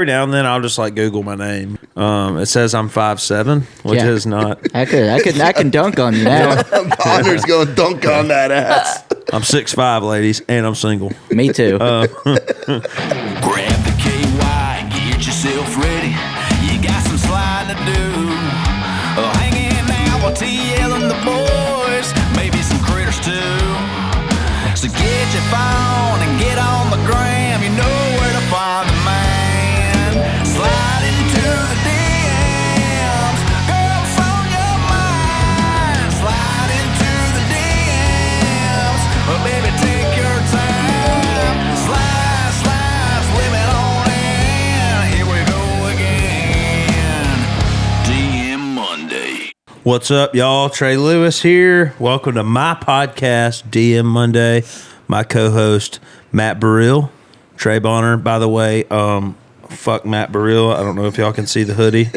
Every now and then I'll just like Google my name. It says I'm 5'7", which is not. I can dunk on you now. Bonner's going to dunk on that ass. I'm 6'5", ladies, and I'm single. Me too. Grab the KY, get yourself ready. You got some sliding to do. Hanging out with TL and the boys, maybe some critters too. So get your phone and get on the gram. You know where to find the man. Slide into the DMs. Girls on your mind. Slide into the DMs. But baby, take your time. Slide, slip it on in. Here we go again. DM Monday. What's up, y'all? Trey Lewis here. Welcome to my podcast, DM Monday. My co-host, Matt Burrill. Trey Bonner, by the way, fuck Matt Burrill. I don't know if y'all can see the hoodie.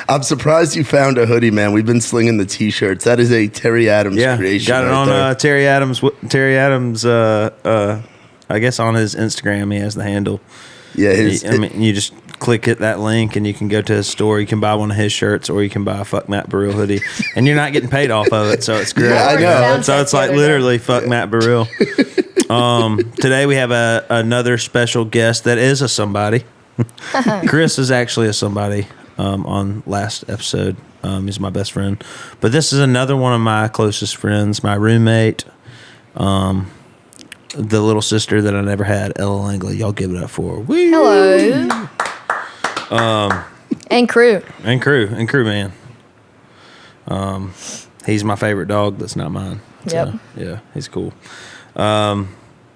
I'm surprised you found a hoodie, man. We've been slinging the T-shirts. That is a Terry Adams creation. Got it right on there. Terry Adams. I guess on his Instagram, he has the handle. Yeah, you just click that link and you can go to his store. You can buy one of his shirts, or you can buy a fuck Matt Burrill hoodie, and you're not getting paid off of it, so it's great. Yeah, I know. So it's like literally fuck Matt Burrill. Today we have another special guest that is a somebody. Chris is actually a somebody on last episode. He's my best friend. But this is another one of my closest friends, my roommate, the little sister that I never had, Ella Langley. Y'all give it up for her. Woo! Hello. And crew. And crew, man. He's my favorite dog. That's not mine. Yep. So, yeah, he's cool.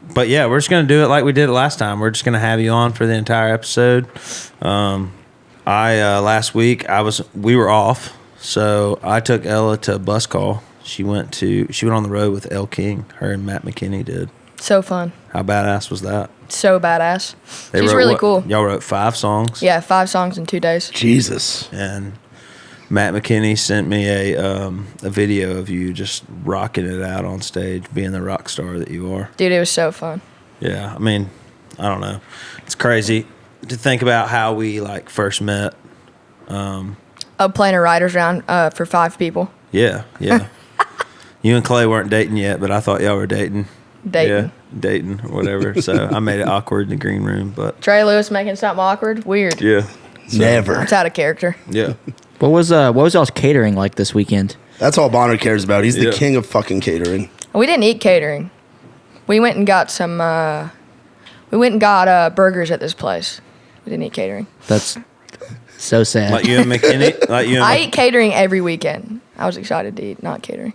But yeah, we're just gonna do it like we did it last time. We're just gonna have you on for the entire episode. Last week we were off, so I took Ella to a bus call. She went on the road with Elle King. Her and Matt McKinney did. So fun. How badass was that? So badass. She's wrote really cool. Y'all wrote 5 songs? Yeah, 5 songs in 2 days. Jesus. And Matt McKinney sent me a video of you just rocking it out on stage, being the rock star that you are. Dude, it was so fun. Yeah, I mean, I don't know. It's crazy to think about how we like first met. Playing a writer's round for 5 people. Yeah. You and Clay weren't dating yet, but I thought y'all were dating. Dating. Yeah, dating or whatever. So I made it awkward in the green room, but Trey Lewis making something awkward. Weird. yeah. So, Never. It's out of character. Yeah. What was y'all's catering like this weekend? That's all Bonner cares about. He's the Yeah. king of fucking catering. We didn't eat catering. We went and got some. Burgers at this place. We didn't eat catering. That's so sad. Like you and McKinney? I eat catering every weekend. I was excited to eat, not catering.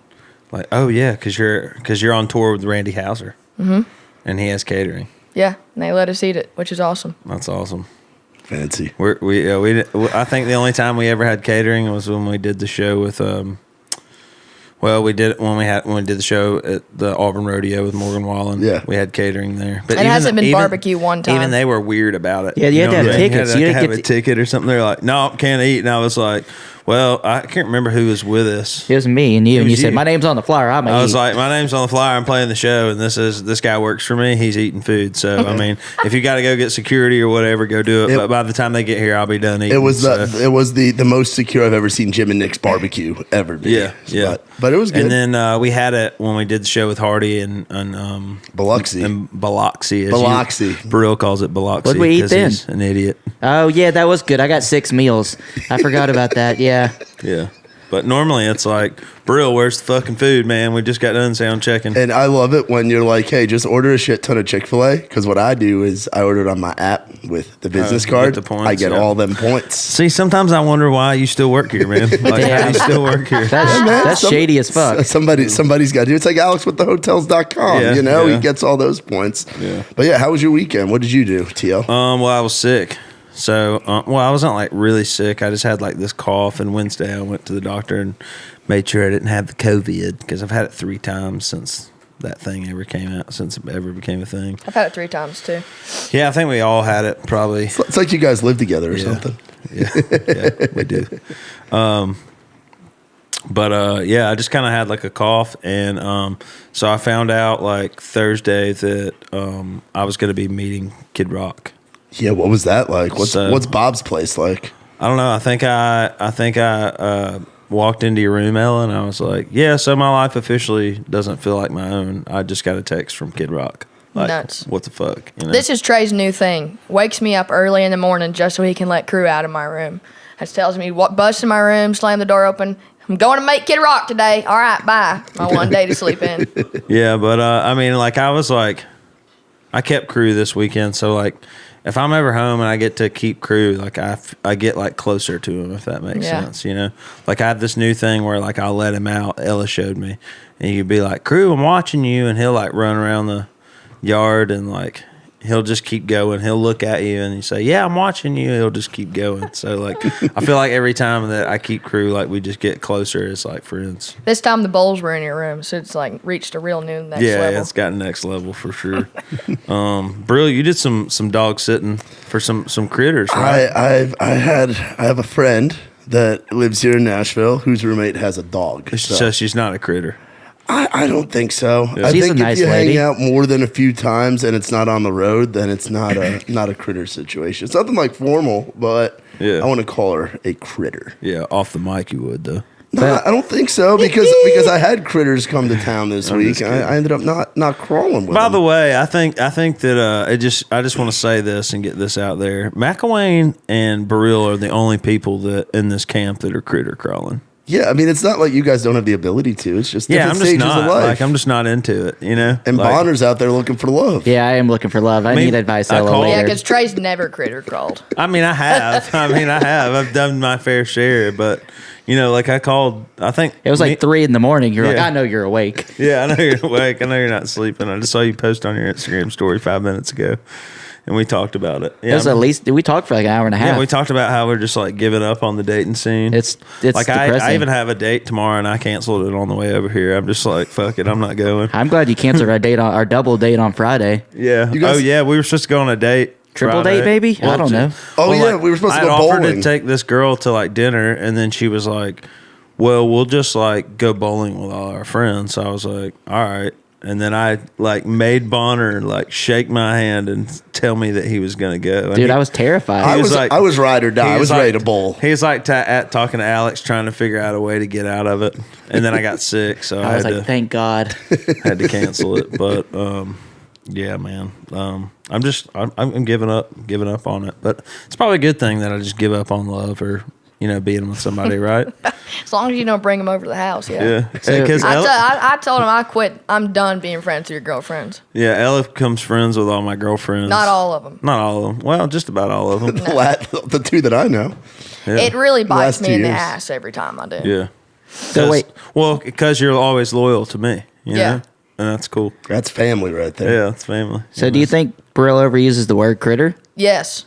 Like, oh yeah, because you're on tour with Randy Houser. Mm-hmm. And he has catering. Yeah, and they let us eat it, which is awesome. That's awesome. Fancy. I think the only time we ever had catering was when we did the show with we did it when we did the show at the Auburn Rodeo with Morgan Wallen. Yeah. We had catering there. But It hasn't been barbecue one time. Even they were weird about it. Yeah, you had to have what I mean? tickets. You You had to didn't have get a ticket or something. They're like, no, can't eat. And I was like, well, I can't remember who was with us. It was me and you, and you was said, you. my name's on the flyer. I'm I was like, my name's on the flyer. I'm playing the show, and this guy works for me. He's eating food. So I mean, if you got to go get security or whatever, go do it. But by the time they get here, I'll be done eating. It was the most secure I've ever seen Jim and Nick's barbecue ever be. Yeah. But it was good. And then we had it when we did the show with Hardy and Biloxi. And Biloxi. Burrill calls it Biloxi. What'd we eat 'cause then? He's an idiot. Oh yeah, that was good. I got 6 meals. I forgot about that. Yeah. Yeah. But normally it's like, Brill, where's the fucking food, man? We just got done sound checking. And I love it when you're like, hey, just order a shit ton of Chick-fil-A. Because what I do is I order it on my app with the business you get card. the points, I get yeah. all them points. See, sometimes I wonder why you still work here, man. Like, how do you still work here? That's shady as fuck. Somebody's got to do it. It's like AlexWithTheHotels.com. Yeah, you know, yeah. he gets all those points. Yeah. But yeah, how was your weekend? What did you do, TL? Well, I was sick. So, I wasn't like really sick. I just had like this cough. And Wednesday I went to the doctor and made sure I didn't have the COVID because I've had it 3 times since that thing ever came out, since it ever became a thing. I've had it 3 times too. Yeah, I think we all had it probably. It's like you guys live together or something. Yeah, we do. But yeah, I just kind of had like a cough, and so I found out like Thursday that I was going to be meeting Kid Rock Yeah, what was that like? What's Bob's place like? I don't know. I think I walked into your room, Ella, and I was like, yeah, so my life officially doesn't feel like my own. I just got a text from Kid Rock. Like, nuts. What the fuck? You know? This is Trey's new thing. Wakes me up early in the morning just so he can let crew out of my room. He tells me, bust in my room, slam the door open. I'm going to make Kid Rock today. All right, bye. My one day to sleep in. Yeah, but I mean, like, I kept crew this weekend, so like, if I'm ever home and I get to keep crew, like I get like closer to him, if that makes sense, you know? Like I have this new thing where like I'll let him out. Ella showed me, and you'd be like, "Crew, I'm watching you," and he'll like run around the yard and like he'll just keep going. He'll look at you and you say, "Yeah, I'm watching you." He'll just keep going. So like I feel like every time that I keep crew, like we just get closer as like friends. This time the bowls were in your room, so it's like reached a real new next level. Yeah, it's got next level for sure. Brill, you did some dog sitting for some critters, right? I have a friend that lives here in Nashville whose roommate has a dog. So she's not a critter. I don't think so. I She's think a nice if you lady. hang out more than a few times and it's not on the road, then it's not a critter situation. It's nothing like formal, but Yeah. I want to call her a critter. Yeah, off the mic you would though. No, I don't think so because I had critters come to town this week. And I ended up not crawling with By them. the way, I think that I just want to say this and get this out there. Mcilwain and Burrell are the only people that in this camp that are critter crawling. Yeah, I mean, it's not like you guys don't have the ability to. It's just different I'm just stages not. of life. Like I'm just not into it, you know. and like, Bonner's out there looking for love. Yeah, I am looking for love. I mean, need advice, I Ella, called- Yeah, later. because Trey's never critter crawled. I mean, I have. I've done my fair share, but you know, like I called. I think It was like 3 a.m. You're like, Yeah. I know you're awake. Yeah, I know you're awake. I know you're not sleeping. I just saw you post on your Instagram story 5 minutes ago, and we talked about it. Yeah, It was at least we talked for like an hour and a half. yeah, we talked about how we're just like giving up on the dating scene. It's like depressing. I even have a date tomorrow, and I canceled it on the way over here. I'm just like, fuck it, I'm not going. I'm glad you canceled our double date on Friday. Yeah. You guys- Oh yeah, we were supposed to go on a date. Triple Friday. date, baby? I don't know. Oh, yeah, like, we were supposed to I'd go offered bowling. to take this girl to like dinner, and then she was like, "Well, we'll just like go bowling with all our friends." So I was like, "All right." And then I like made Bonner like shake my hand and tell me that he was gonna go. And Dude, he- I was terrified. I was was like- I was ride or die. he I was like- ready to bowl. He was like talking to Alex, trying to figure out a way to get out of it. And then I got sick, so I was had like, thank God. had to cancel it. But yeah, man, I'm giving up on it. But it's probably a good thing that I just give up on love or being with somebody, right? As long as you don't bring him over to the house, yeah. Yeah, So- because I told him I quit. I'm done being friends with your girlfriends. Ella becomes friends with all my girlfriends. Not all of them. Not all of them. Well, just about all of them. The two that I know. Yeah. It really bites Last me in 2 the years. ass every time I do. Yeah. So wait, Well, because you're always loyal to me. You Yeah. know? And that's cool. That's family right there. Yeah, it's family. so do you think Brill overuses the word critter? Yes.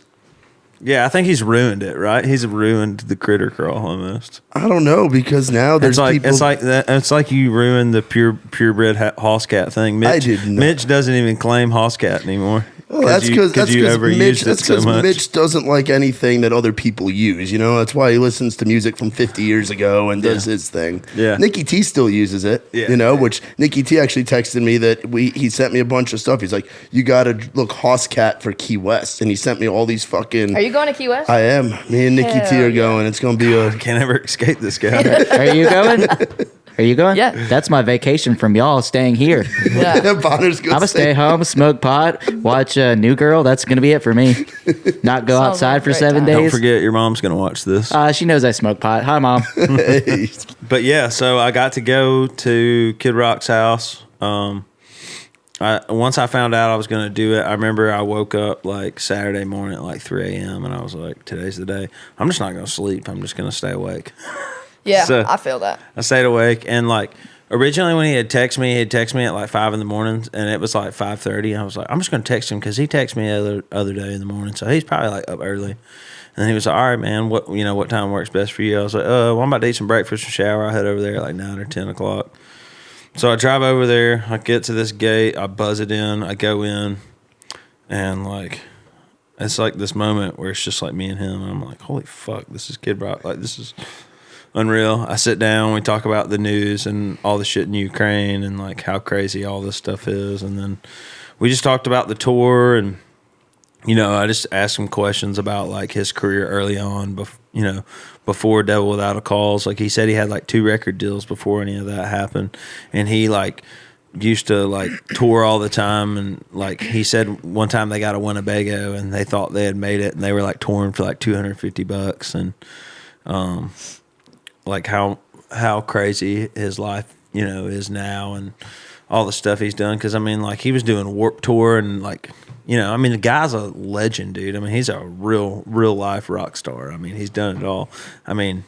Yeah, I think he's ruined it, right? He's ruined the critter crawl almost. I don't know because now there's people. It's like you ruined the purebred house cat thing. Mitch, I did not. Mitch doesn't even claim house cat anymore. Well, that's because you overused it so much. Mitch doesn't like anything that other people use. That's why he listens to music from 50 years ago and does his thing. Yeah. Nikki T still uses it. Yeah. Which Nikki T actually texted me that he sent me a bunch of stuff. He's like, "You got to look Hoss Cat for Key West," and he sent me all these fucking. Are you going to Key West? I am. Me and Nikki T Hell are yeah. going. It's gonna be a. Can't ever escape this guy. Are you going? Are you going? Yeah. That's my vacation from y'all staying here. Yeah. Bonner's I'm gonna stay home, smoke pot, watch New Girl. That's gonna be it for me. Not go Sounds outside like a for great 7 time. Don't days. forget, your mom's gonna watch this. She knows I smoke pot. Hi, Mom. Hey. But yeah, so I got to go to Kid Rock's house. Once I found out I was going to do it, I remember I woke up like Saturday morning at like 3 a.m. and I was like, today's the day. I'm just not going to sleep. I'm just going to stay awake. Yeah, So- I feel that. I stayed awake and like originally when he had texted me at like 5 in the morning and it was like 5:30. I was like, I'm just going to text him because he texted me the other day in the morning. So he's probably like up early. And he was like, all right, man, what time works best for you? I was like, well, I'm about to eat some breakfast and shower. I head over there at like 9 or 10 o'clock. So I drive over there. I get to this gate. I buzz it in. I go in. And like, it's like this moment where it's just like me and him. And I'm like, holy fuck, this is Kid Rock. Like, this is unreal. I sit down. We talk about the news and all the shit in Ukraine and like how crazy all this stuff is. And then we just talked about the tour and I just asked him questions about like his career early on, before Devil Without a Cause. Like he said he had like 2 record deals before any of that happened. And he like used to like tour all the time. And like he said one time they got a Winnebago and they thought they had made it and they were like touring for like $250. And like how crazy his life, is now and all the stuff he's done. Cause I mean like he was doing Warped Tour and like, the guy's a legend, dude. I mean, he's a real life rock star. I mean, he's done it all. I mean,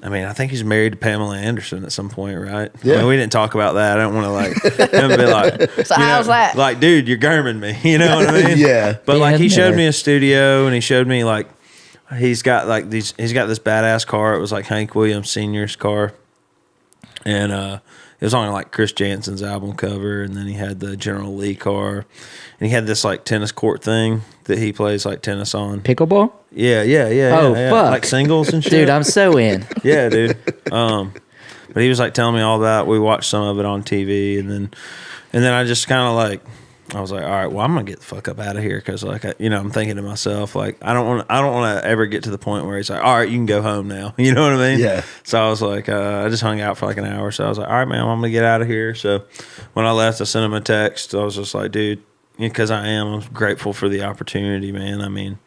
I think he's married to Pamela Anderson at some point, right? Yeah. I mean, we didn't talk about that. I don't want to like him be like, So how's that? Like, dude, you're German me. You know what I mean? Yeah. But like, he Yeah, showed never. me a studio and he showed me like, he's got this badass car. It was like Hank Williams Sr.'s car. And, it was on like Chris Jansen's album cover, and then he had the General Lee car, and he had this like tennis court thing that he plays like tennis on. Pickleball? Yeah. Oh, yeah. fuck. Like singles and shit. Dude, I'm so in. Yeah, dude. But he was like telling me all that. We watched some of it on TV, and then I just kind of like, I was like, all right, well, I'm gonna get the fuck up out of here because like I'm thinking to myself like I don't want to ever get to the point where he's like, all right, you can go home now. You know what I mean? Yeah. So I was like, I just hung out for like an hour. So I was like, all right, man, I'm gonna get out of here. So when I left, I sent him a text. I was just like, dude, because I'm grateful for the opportunity, man. I mean,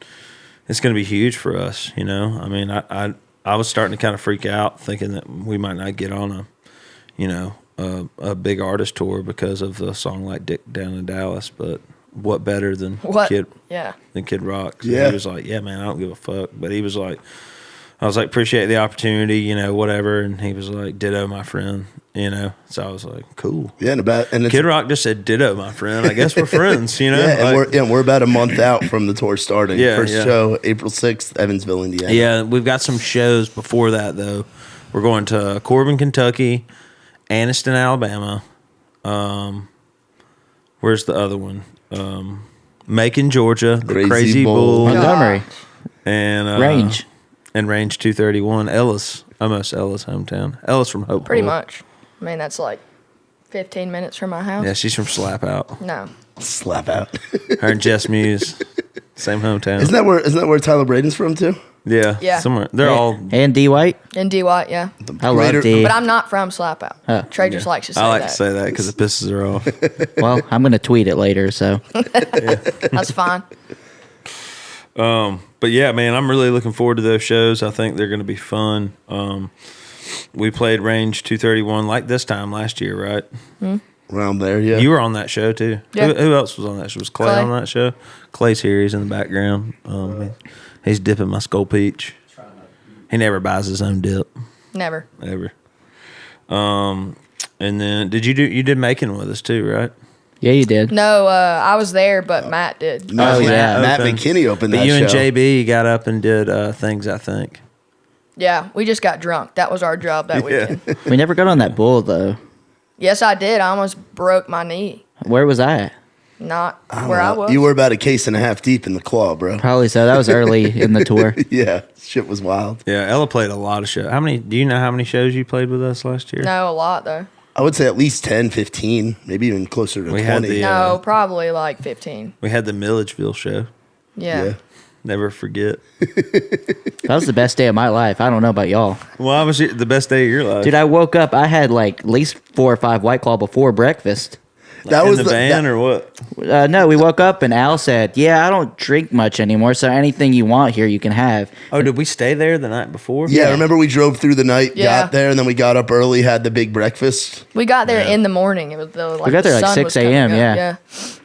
it's gonna be huge for us. I mean, I was starting to kind of freak out thinking that we might not get on a big artist tour because of the song like Dick Down in Dallas, but what better than Kid Rock? So Yeah. he was like, yeah, man, I don't give a fuck. But he was like, I was like, appreciate the opportunity, whatever. And he was like, ditto, my friend, So I was like, cool. Yeah, and it's, Kid Rock just said, ditto, my friend. I guess we're friends, Yeah, Like, and we're about a month out from the tour starting. Yeah, First yeah. show, April 6th, Evansville, Indiana. yeah, we've got some shows before that, though. We're going to Corbin, Kentucky, Anniston, Alabama. Where's the other one? Macon, Georgia. The Crazy Crazy Bull. Bull. Montgomery. And Range. And Range 231. Ella's hometown. Ella's from Hope. Pretty much. I mean, that's like 15 minutes from my house. Yeah, she's from Slap Out. No. Slap out. Her and Jess Muse. Same hometown. Isn't that where Tyler Braden's from too? Yeah. Yeah. Somewhere. They're all. And D White? In D. White, yeah. I Greater- love D. But I'm not from Slap Out. Oh. Trey just likes to say I like that. to say that because it pisses her off. Well, I'm going to tweet it later, so. That's fine. But yeah, man, I'm really looking forward to those shows. I think they're going to be fun. We played Range 231 like this time last year, right? Around there, yeah. You were on that show too. Yeah. Who else was on that show? Was Clay, Clay. on that show? Clay's here. He's in the background. He's dipping my Skull Peach. He never buys his own dip, Never. ever. And then you did Macon with us too, right? Yeah, you did. No, I was there, but Matt did. No, Oh, yeah. Matt Open. McKinney opened But that you show. and JB got up and did things, I think. Yeah, we just got drunk. That was our job that weekend. We never got on that bull, though. Yes, I did. I almost broke my knee. Where was I at? Not where I was. You were about a case and a half deep in the claw, bro. Probably so. That was early in the tour. Yeah, shit was wild. Yeah, Ella played a lot of shows. Do you know how many shows you played with us last year? No, a lot, though. I would say at least 10, 15, maybe even closer to We 20. had the- No, probably like 15. We had the Milledgeville show. Yeah. Yeah. Never forget. That was the best day of my life. I don't know about y'all. Well, obviously the best day of your life. Dude, I woke up. I had like at least 4 or 5 White Claw before breakfast. That in was the van or what? No, we woke up and Al said, "Yeah, I don't drink much anymore, so anything you want here, you can have." Oh, did we stay there the night before? Yeah, remember we drove through the night, Yeah. got there, and then we got up early, had the big breakfast. We got there in the morning. It was the like We got there the like sun 6 was coming a.m., up. yeah.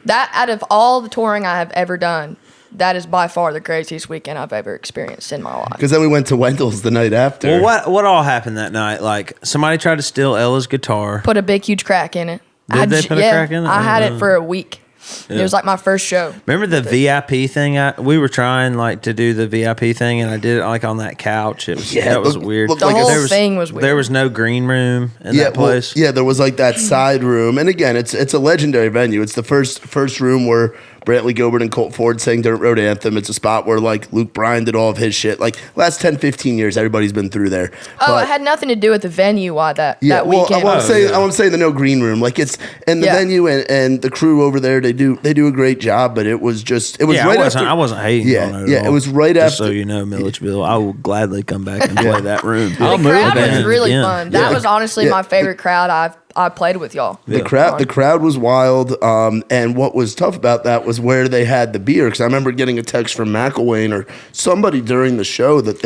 That out of all the touring I have ever done, that is by far the craziest weekend I've ever experienced in my life. Because then we went to Wendell's the night after. Well, what all happened that night? Like somebody tried to steal Ella's guitar. Put a big huge crack in it. Did they put a crack in it? I had it for a week. It was like my first show. Remember the VIP thing? We were trying like to do the VIP thing, and I did it like on that couch. It was that was weird. looked The like whole a, thing was weird. There was no green room in that place. yeah, there was like that side room, and again, it's a legendary venue. It's the first room where Brantley Gilbert and Colt Ford sang Dirt Road Anthem. It's a spot where like Luke Bryan did all of his shit. Like last 10, 15 years, everybody's been through there. Oh, it had nothing to do with the venue. Why that weekend? Well, I'm saying the no green room. Like it's and the venue and the crew over there. They do a great job. But it was right after. I wasn't hating. Yeah, on it yeah. at all. It was right Just after. so you know, Milledgeville, I will gladly come back and play that room. The crowd was really fun. That Yeah. was honestly my favorite crowd I played with y'all. The crowd was wild, and what was tough about that was where they had the beer. Because I remember getting a text from Mcilwain or somebody during the show that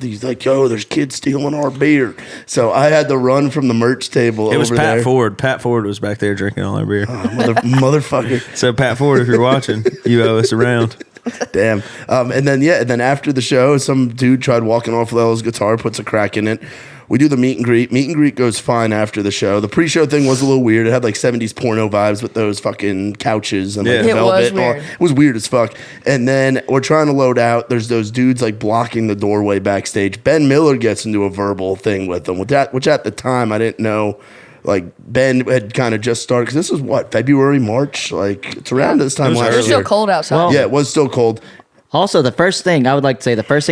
he's like, "Yo, there's kids stealing our beer." So I had to run from the merch table. It was over Pat there. Ford. Pat Ford was back there drinking all our beer. Motherfucker. So Pat Ford, if you're watching, you owe us a round. Damn. And then after the show, some dude tried walking off with Ella's guitar, puts a crack in it. We do the meet and greet. Meet and greet goes fine after the show. The pre-show thing was a little weird. It had like 70s porno vibes with those fucking couches and like Yeah. It velvet. was and all. weird. It was weird as fuck. And then we're trying to load out. There's those dudes like blocking the doorway backstage. Ben Miller gets into a verbal thing with them, which at the time I didn't know. Like Ben had kind of just started because this was what, February, March? Like it's around this time It was last It was year. still cold outside. Well- Yeah, it was still cold. Also, the first thing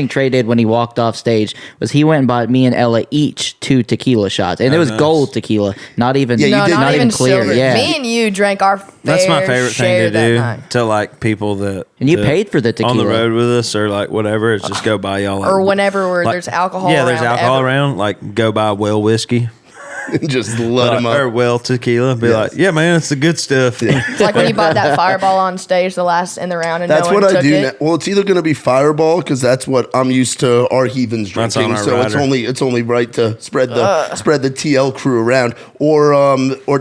Trey did when he walked off stage was he went and bought me and Ella each 2 tequila shots, and it was nice. gold tequila, not even Yeah, you No, did- not not even even clear. silver. Yeah, Me and you drank our That's my fair favorite share thing to that do night. to like people that And you that paid for the on the tequila. road with us or like whatever. Is just go buy y'all like, Or whenever like- there's alcohol Yeah, there's around, alcohol ever. around. Like go buy well whiskey. Just let him Or up. well tequila. Be Yes. like, yeah, man, it's the good stuff. It's like when you bought that fireball on stage the last in the round and That's no one what I took do. it. Now. Well, it's either going to be Fireball because that's what I'm used to our heathens That's on drinking. our So rider. it's only right to spread the TL crew around, or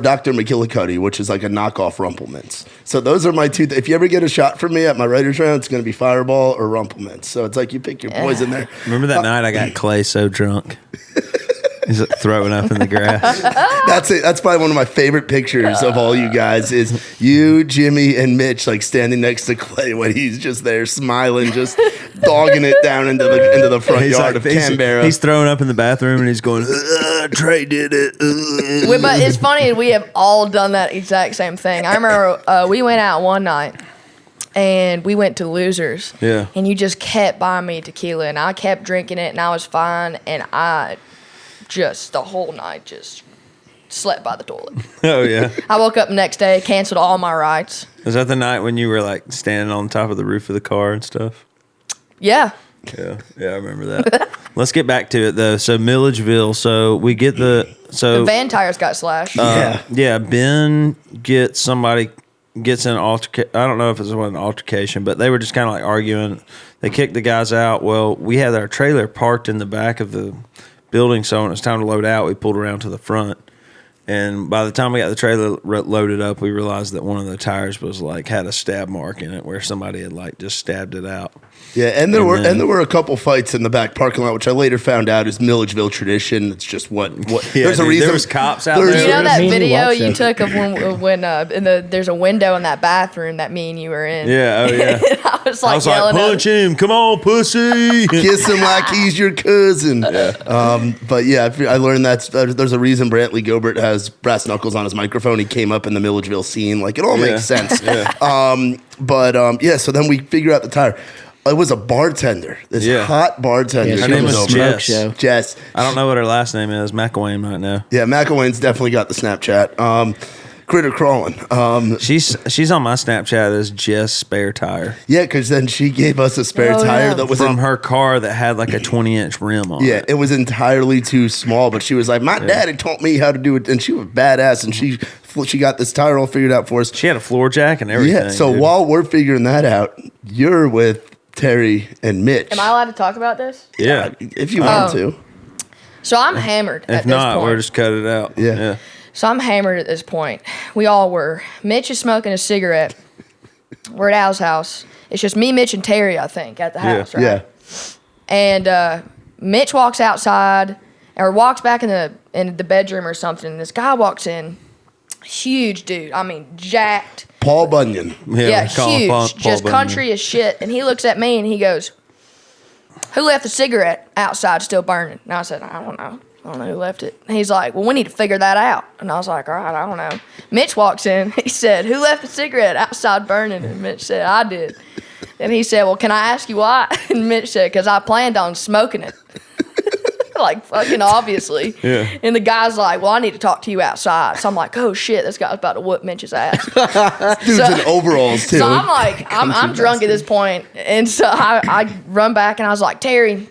Dr. McGillicuddy, which is like a knockoff Rumplemints. So those are my two. If you ever get a shot from me at my writers round, it's going to be Fireball or Rumplemints. So it's like you pick your poison there. Remember that night I got Clay so drunk? He's like, throwing up in the grass. That's it. That's probably one of my favorite pictures of all you guys is you, Jimmy, and Mitch like standing next to Clay when he's just there smiling, just dogging it down into the front yard of Canberra. He's throwing up in the bathroom and he's going, Trey did it. But it's funny, we have all done that exact same thing. I remember we went out one night and we went to Losers. Yeah. And you just kept buying me tequila and I kept drinking it and I was fine and I just the whole night just slept by the toilet. Oh, yeah. I woke up the next day, canceled all my rights. Was that the night when you were like standing on top of the roof of the car and stuff? Yeah. Yeah, I remember that. Let's get back to it though. So Milledgeville. So we get The van tires got slashed. yeah. Ben gets in an altercation. I don't know if it was an altercation, but they were just kind of like arguing. They kicked the guys out. Well, we had our trailer parked in the back of the building, so when it was time to load out, we pulled around to the front. And by the time we got the trailer loaded up, we realized that one of the tires was like had a stab mark in it where somebody had like just stabbed it out. Yeah, and there were a couple fights in the back parking lot, which I later found out is Milledgeville tradition. It's just what Yeah, there's a dude, reason. there was cops out there's- there. You know that Me and you video watched you that. took of when there's a window in that bathroom that me and you were in. Yeah, oh yeah. I was like I was like, yelling punch him, come on, pussy. Kiss him like he's your cousin. But yeah, I learned there's a reason Brantley Gilbert has brass knuckles on his microphone. He came up in the Milledgeville scene. Like it all makes sense. So then we figure out the tire. It was a bartender. This Yeah. hot bartender. Yeah, Her she name was was a smoke Jess. show. Jess. I don't know what her last name is. Mcilwain might know. Yeah, Mcilwain's definitely got the Snapchat. Critter crawling. She's on my Snapchat as Jess Spare Tire Yeah, because then she gave us a spare Oh, tire yeah. that was from her car that had like a 20-inch rim on. Yeah, it. it was entirely too small, but she was like, my daddy taught me how to do it, and she was badass, and she got this tire all figured out for us. She had a floor jack and everything. Yeah, so dude. while we're figuring that out, you're with Terry and Mitch. Am I allowed to talk about this? yeah, If you want to. So I'm hammered at if this not, point. we're just cut it out. Yeah. So I'm hammered at this point. We all were. Mitch is smoking a cigarette. We're at Al's house. It's just me, Mitch, and Terry, I think, at the house, right? Yeah. And Mitch walks outside or walks back in the bedroom or something. And this guy walks in, huge dude. I mean, jacked. Paul Bunyan. Yeah, we call him huge. Paul Just Bunyan. country as shit. And he looks at me and he goes, "Who left the cigarette outside still burning?" And I said, "I don't know." I don't know who left it. And he's like, well, we need to figure that out. And I was like, all right, I don't know. Mitch walks in. He said, who left the cigarette outside burning? And Mitch said, I did. And he said, well, can I ask you why? And Mitch said, because I planned on smoking it. Like, fucking obviously. Yeah. And the guy's like, well, I need to talk to you outside. So I'm like, oh, shit, this guy's about to whoop Mitch's ass. Dude's in overalls, too. So I'm like, I'm drunk at this point. And so I run back and I was like, Terry,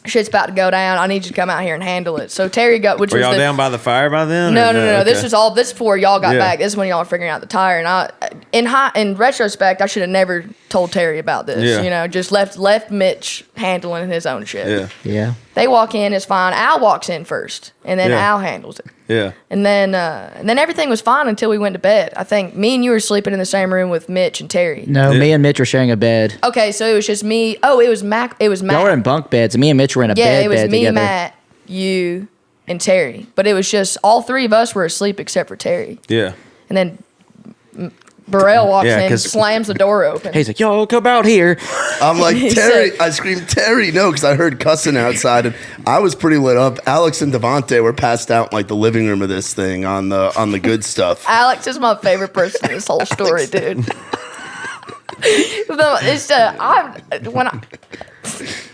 shit's about to go down. I need you to come out here and handle it. So Terry got, which Were was y'all down by the fire by then? No. Okay. This is before y'all got back. This is when y'all were figuring out the tire. And in retrospect, I should have never told Terry about this. Yeah. You know, just left Mitch handling his own shit. Yeah. Yeah. They walk in, it's fine. Al walks in first, and then Yeah. Al handles it. Yeah. And then everything was fine until we went to bed. I think me and you were sleeping in the same room with Mitch and Terry. No, Yeah. me and Mitch were sharing a bed. Okay, so it was just me. Oh, it was Mac. It was Matt. Y'all were in bunk beds. Me and Mitch were in a Yeah, bed it was bed me, together. Matt, you, and Terry. But it was just all three of us were asleep except for Terry. Yeah. And then Burrell walks Yeah, in, 'cause- slams the door open. He's like, yo, come out here. I'm like, He Terry. said- I screamed, Terry, no, because I heard cussing outside, and I was pretty lit up. Alex and Devontae were passed out in like the living room of this thing on the good stuff. Alex is my favorite person in this whole story, dude. I'm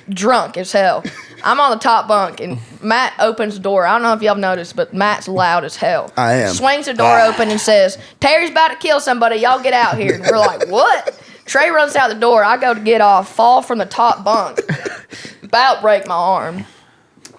drunk as hell. I'm on the top bunk and Matt opens the door. I don't know if y'all noticed, but Matt's loud as hell. I am. Swings the door open and says, Terry's about to kill somebody. Y'all get out here. And we're like, what? Trey runs out the door. I go to get off, fall from the top bunk, about break my arm.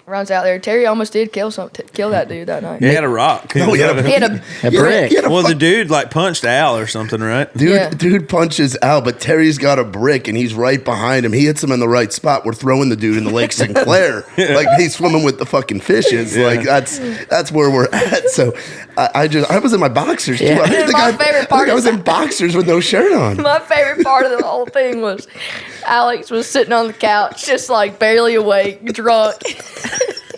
Runs out there. Terry almost did kill that dude that night. He had a rock. No, he had a- He had a A brick. He had a Well, the fuck- dude like punched Al or something, right? Dude, Yeah. dude punches out, but Terry's got a brick and he's right behind him. He hits him in the right spot. We're throwing the dude in the Lake Sinclair. Like he's swimming with the fucking fishes. Yeah. Like that's where we're at. So I was in my boxers too. Yeah. I think My I favorite part was is- in boxers with no shirt on. My favorite part of the whole thing was Alex was sitting on the couch, just like barely awake, drunk.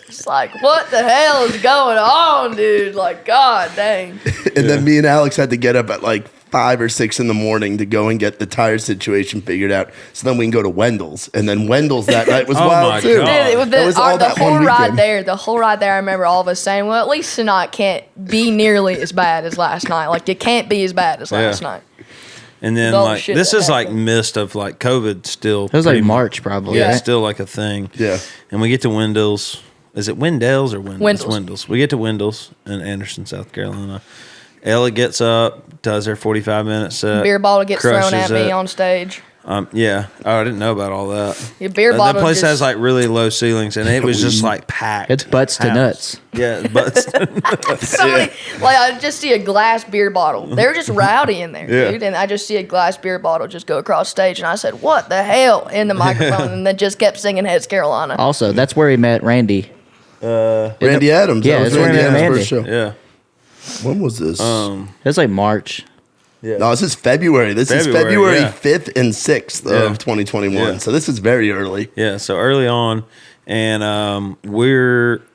It's like, what the hell is going on, dude? Like, god dang. And then me and Alex had to get up at like 5 or 6 in the morning to go and get the tire situation figured out. So then we can go to Wendell's. And then Wendell's that night was Oh my wild too. God. Dude, it was That was all the that whole one ride weekend. there. The whole ride there, I remember all of us saying, well, at least tonight can't be nearly as bad as last night. Like, it can't be as bad as last Yeah. night. And then All the like shit this that is like happened. mist of like COVID still. It was like pretty March probably. Yeah, right? still like a thing. Yeah. And we get to Wendell's. Is it Wendell's or Wendell's? Wendell's. Wendell's. We get to Wendell's in Anderson, South Carolina. Ella gets up, does her 45-minute set. Beer bottle gets thrown crushes at me it. on stage. Yeah. Oh, I didn't know about all that. Your beer That bottle place just, has like really low ceilings, and it was just like packed. It's butts to house. nuts. Yeah, butts. somebody, like, I just see a glass beer bottle. They were just rowdy in there, Yeah. dude. And I just see a glass beer bottle just go across stage. And I said, what the hell? In the microphone. And then just kept singing Heads Carolina. Also, that's where he met Randy. Randy Adams. Yeah, That was it's where Randy we met Adams' first show. Yeah. When was this? It was like March. No, this is February. This is February, February yeah. 5th and 6th Yeah. of 2021. Yeah. So this is very early. Yeah, so early on, and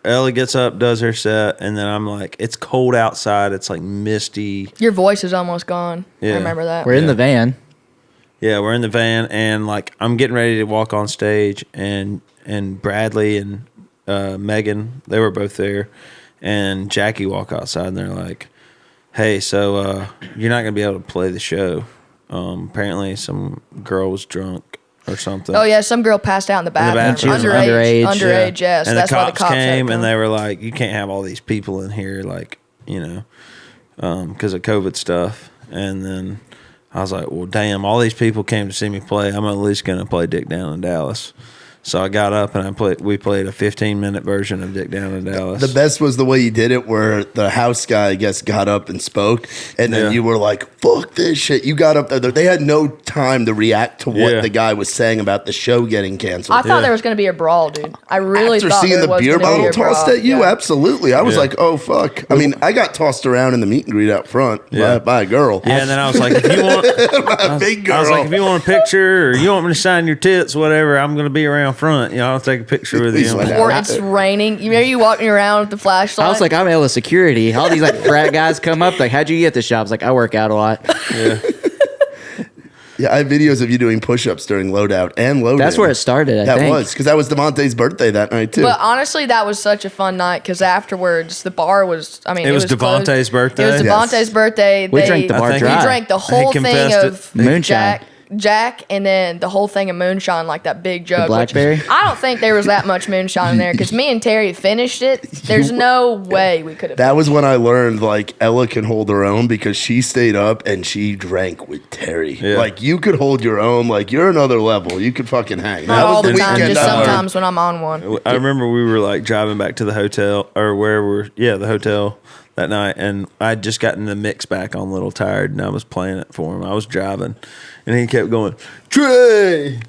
Ella gets up, does her set, and then I'm like, it's cold outside. It's like misty. Your voice is almost gone. Yeah. I remember that. We're in Yeah. the van. Yeah, we're in the van, and like I'm getting ready to walk on stage, and Bradley and Megan, they were both there, and Jackie walk outside, and they're like, "Hey, so you're not gonna be able to play the show. Apparently, some girl was drunk or something." Oh, yeah. Some girl passed out in the bathroom. bathroom. She was Underage. underage, Underage, yes. And That's the why cops the cops came, had and to they come. were like, "You can't have all these people in here, like, you know, because of COVID stuff." And then I was like, "Well, damn! All these people came to see me play. I'm at least gonna play Dick Down in Dallas." So I got up and we played a 15-minute version of Dick Down in Dallas. The best was the way you did it, where the house guy, I guess, got up and spoke, and then Yeah. you were like, "Fuck this shit!" You got up there. They had no time to react to what Yeah. the guy was saying about the show getting canceled. I thought Yeah. there was going to be a brawl, dude. I really After thought seeing there the was beer gonna be bottle a brawl. tossed at you, Yeah. absolutely. I was Yeah. like, "Oh fuck!" I mean, I got tossed around in the meet and greet out front Yeah. by a girl. Yeah, and then I was like, if you want, a big girl. I was like, if you want a picture or you want me to sign your tits, whatever, I'm gonna be around front. You know, I'll take a picture with We you. went out. Or it's raining. You remember you walking around with the flashlight? I was like, I'm Ella security. All these like frat guys come up, like, how'd you get this job? I was like, I work out a lot. Yeah, I have videos of you doing push-ups during loadout and load. That's where it started, I think. That was, because that was Devontae's birthday that night, too. But honestly, that was such a fun night because afterwards the bar was. I mean, It was closed. Devontae's birthday? It was Yes. Devontae's birthday. We drank the bar think dry. We drank the whole thing confessed of Moonshine. Jack, and then the whole thing of moonshine, like that big jug. which blackberry? I don't think there was that much moonshine in there because me and Terry finished it. There's no way we could have. That was when I learned, like, Ella can hold her own because she stayed up and she drank with Terry. Yeah. Like, you could hold your own. Like, you're another level. You could fucking hang. Not That was all the time, weekend just I learned. sometimes when I'm on one. I remember we were like driving back to the hotel or where we're, the hotel that night. And I'd just gotten the mix back on Little Tired and I was playing it for him. I was driving and he kept going, Trey,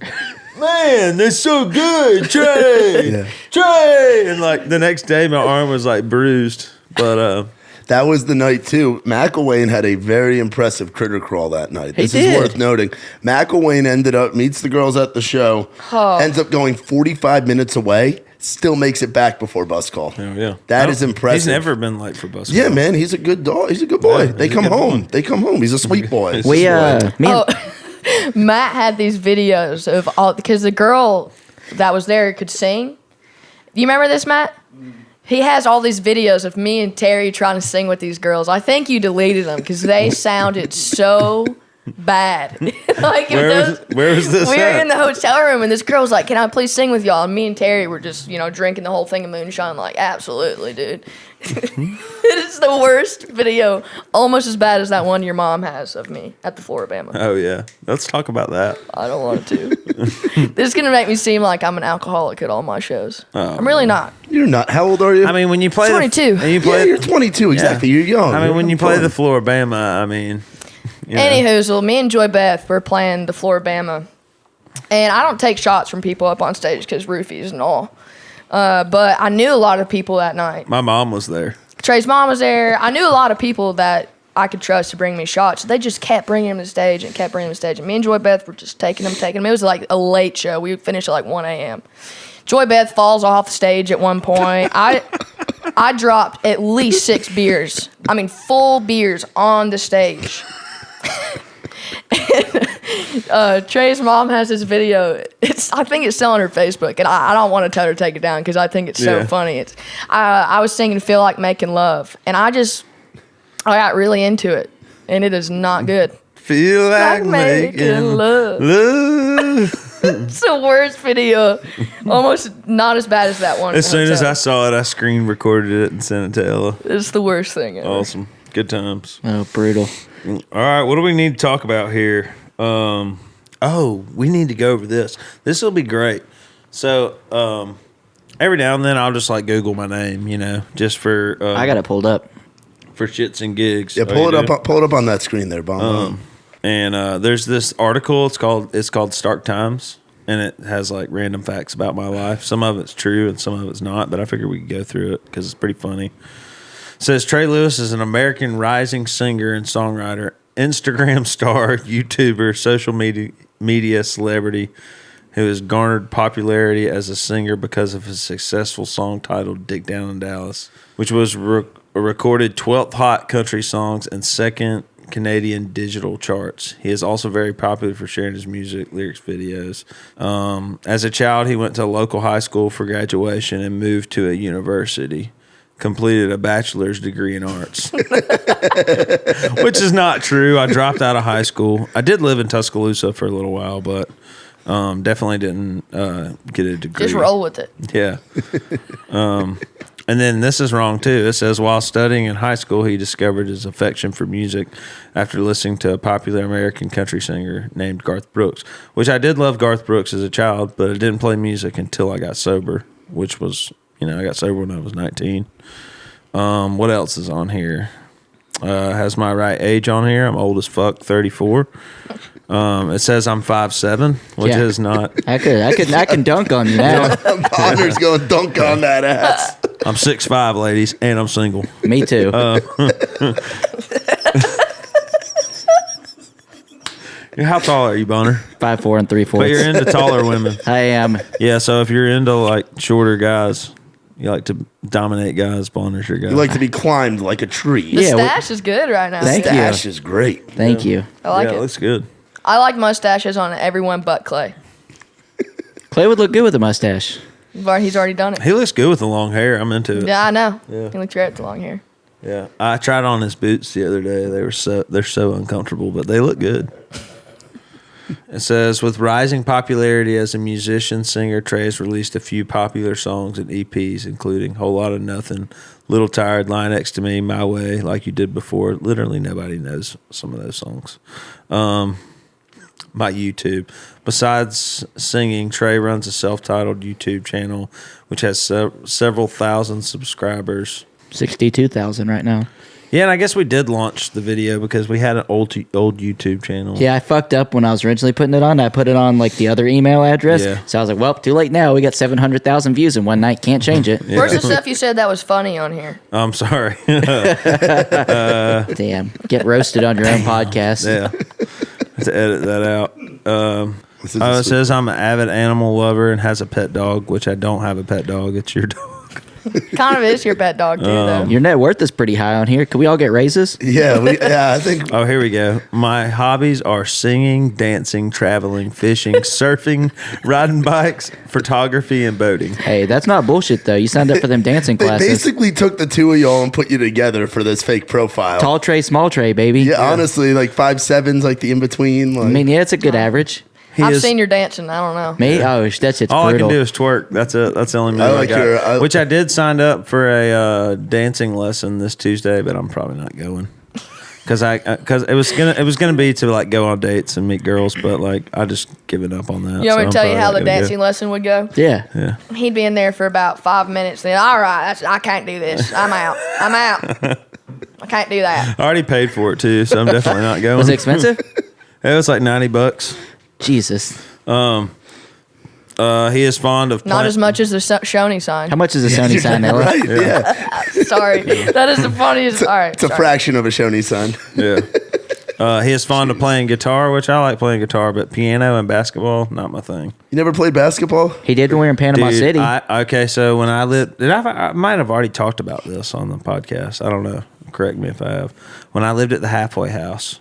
man, they're so good, Trey, Yeah. Trey. And like the next day, my arm was like bruised. But That was the night, too. Mcilwain had a very impressive critter crawl that night. This is did. worth noting. Mcilwain ended up, meets the girls at the show, ends up going 45 minutes away, still makes it back before bus call. oh, yeah, That is impressive. He's never been late for bus. Yeah, call. man, he's a good dog. He's a good boy. Yeah, they he's a come good home. boy. They come home. He's a sweet boy. He's We me and- Matt had these videos of all because the girl that was there could sing. You remember this, Matt? He has all these videos of me and Terry trying to sing with these girls. I think you deleted them because they sounded so bad. Like Where was this we were at? in the hotel room and this girl was like, "Can I please sing with y'all?" And me and Terry were just, drinking the whole thing of moonshine. Like, absolutely, dude. It is the worst video, almost as bad as that one your mom has of me at the Floribama. Oh yeah, let's talk about that. I don't want to. This is gonna make me seem like I'm an alcoholic at all my shows. I'm really not. You're not. How old are you? I mean, when you play 22. and you yeah, play, you're 22. Exactly. You're young. I mean, You're when you having play fun. the Floribama, I mean, you know. Any hoozle, me and Joy Beth, we're playing the Floribama. And I don't take shots from people up on stage because roofies and all. But I knew a lot of people that night. My mom was there. Trey's mom was there. I knew a lot of people that I could trust to bring me shots. They just kept bringing them to stage and kept bringing them to stage. And me and Joy Beth were just taking them. It was like a late show. We finished at like 1 a.m. Joy Beth falls off the stage at one point. I dropped at least 6 beers. I mean, full beers on the stage. Trey's mom has this video. I think it's still on her Facebook, and I don't want to tell her to take it down because I think it's so Yeah. funny. I was singing "Feel Like Making Love," and I got really into it, and it is not good. Feel like making making love. love. It's the worst video. Almost not as bad as that one. As in soon as hotel. I saw it, I screen recorded it and sent it to Ella. It's the worst thing ever. Awesome, good times. Oh, brutal. All right, what do we need to talk about here? We need to go over this. This will be great. So, every now and then I'll just like Google my name, just for I got it pulled up. for shits and gigs. Yeah, Oh, pull you it do? up. Pull it up on that screen there, Bomb. And there's this article. It's called Stark Times, and it has like random facts about my life. Some of it's true and some of it's not, but I figured we could go through it because it's pretty funny. It says Trey Lewis is an American rising singer and songwriter, Instagram star, YouTuber, social media celebrity who has garnered popularity as a singer because of his successful song titled "Dick Down in Dallas," which was recorded 12th hot country songs and second Canadian digital charts. He is also very popular for sharing his music, lyrics, videos. As a child, he went to a local high school for graduation and moved to a university. Completed a bachelor's degree in arts, which is not true. I dropped out of high school. I did live in Tuscaloosa for a little while, but definitely didn't get a degree. Just roll with it. Yeah. And then this is wrong too. It says while studying in high school, he discovered his affection for music after listening to a popular American country singer named Garth Brooks, which I did love Garth Brooks as a child, but I didn't play music until I got sober, which was, I got sober when I was 19. What else is on here? Has my right age on here. I'm old as fuck, 34. It says I'm 5'7", which Yeah. is not. I can dunk on you now. Bonner's going to dunk on that ass. I'm 6'5", ladies, and I'm single. Me too. How tall are you, Bonner? 5'4" and 3/4. But you're into taller women. I am. Yeah, so if you're into like shorter guys, you like to dominate guys, Bonner's your guy. You like to be climbed like a tree. The Yeah, stash is good right now. Thank you. Stash is great. Thank you. I like yeah, it. looks good. I like mustaches on everyone but Clay. Clay would look good with a mustache. He's already done it. He looks good with the long hair. I'm into it. Yeah, I know. Yeah. He looks great with the long hair. Yeah, I tried on his boots the other day. They're so uncomfortable, but they look good. It says, with rising popularity as a musician, singer, Trey has released a few popular songs and EPs, including Whole Lot of Nothing, Little Tired, Lie Next to Me, My Way, Like You Did Before. Literally nobody knows some of those songs. By YouTube. Besides singing, Trey runs a self-titled YouTube channel, which has several thousand subscribers. 62,000 right now. Yeah, and I guess we did launch the video because we had an old YouTube channel. Yeah, I fucked up when I was originally putting it on. I put it on like the other email address. Yeah. So I was like, well, too late now. We got 700,000 views in one night. Can't change it. Yeah. Where's the stuff you said that was funny on here? I'm sorry. Damn. Get roasted on your own podcast. Yeah. To edit that out. It It says I'm an avid animal lover and has a pet dog, which I don't have a pet dog. It's your dog. Kind of is your pet dog, too, though. Your net worth is pretty high on here. Could we all get raises? I think Oh, here we go. My hobbies are singing, dancing, traveling, fishing, surfing, riding bikes, photography, and boating. Hey, that's not bullshit, though. You signed up for them dancing they classes. basically took the two of y'all and put you together for this fake profile. Tall tray, small tray, baby. Yeah, honestly, like 5'7's like the in between. Like, I mean, yeah, it's a good average. I've seen your dancing. I don't know. Me? Oh, that shit's All brutal. I can do is twerk. That's it. That's the only move I I, like got. Which I did sign up for a dancing lesson this Tuesday, but I'm probably not going because it was gonna be to like go on dates and meet girls, but like I just given up on that. You want me to so tell you how the I'm probably not dancing lesson would go? Yeah. gonna go. Yeah. He'd be in there for about 5 minutes. Then, all right, I can't do this. I'm out. I can't do that. I already paid for it too, so I'm definitely not going. Was it expensive? It was like $90. Jesus. He is fond of Not as much as the Shoney sign. How much is a Sony sign, Ella? right? Yeah, Sorry. That is the funniest. All right. it's a fraction of a Shoney son. Yeah. He is fond of playing guitar, which I like playing guitar, but piano and basketball, not my thing. You never played basketball? He did when we were in Panama Dude, City. Okay, so when I lived, I might have already talked about this on the podcast. I don't know. Correct me if I have. When I lived at the halfway house,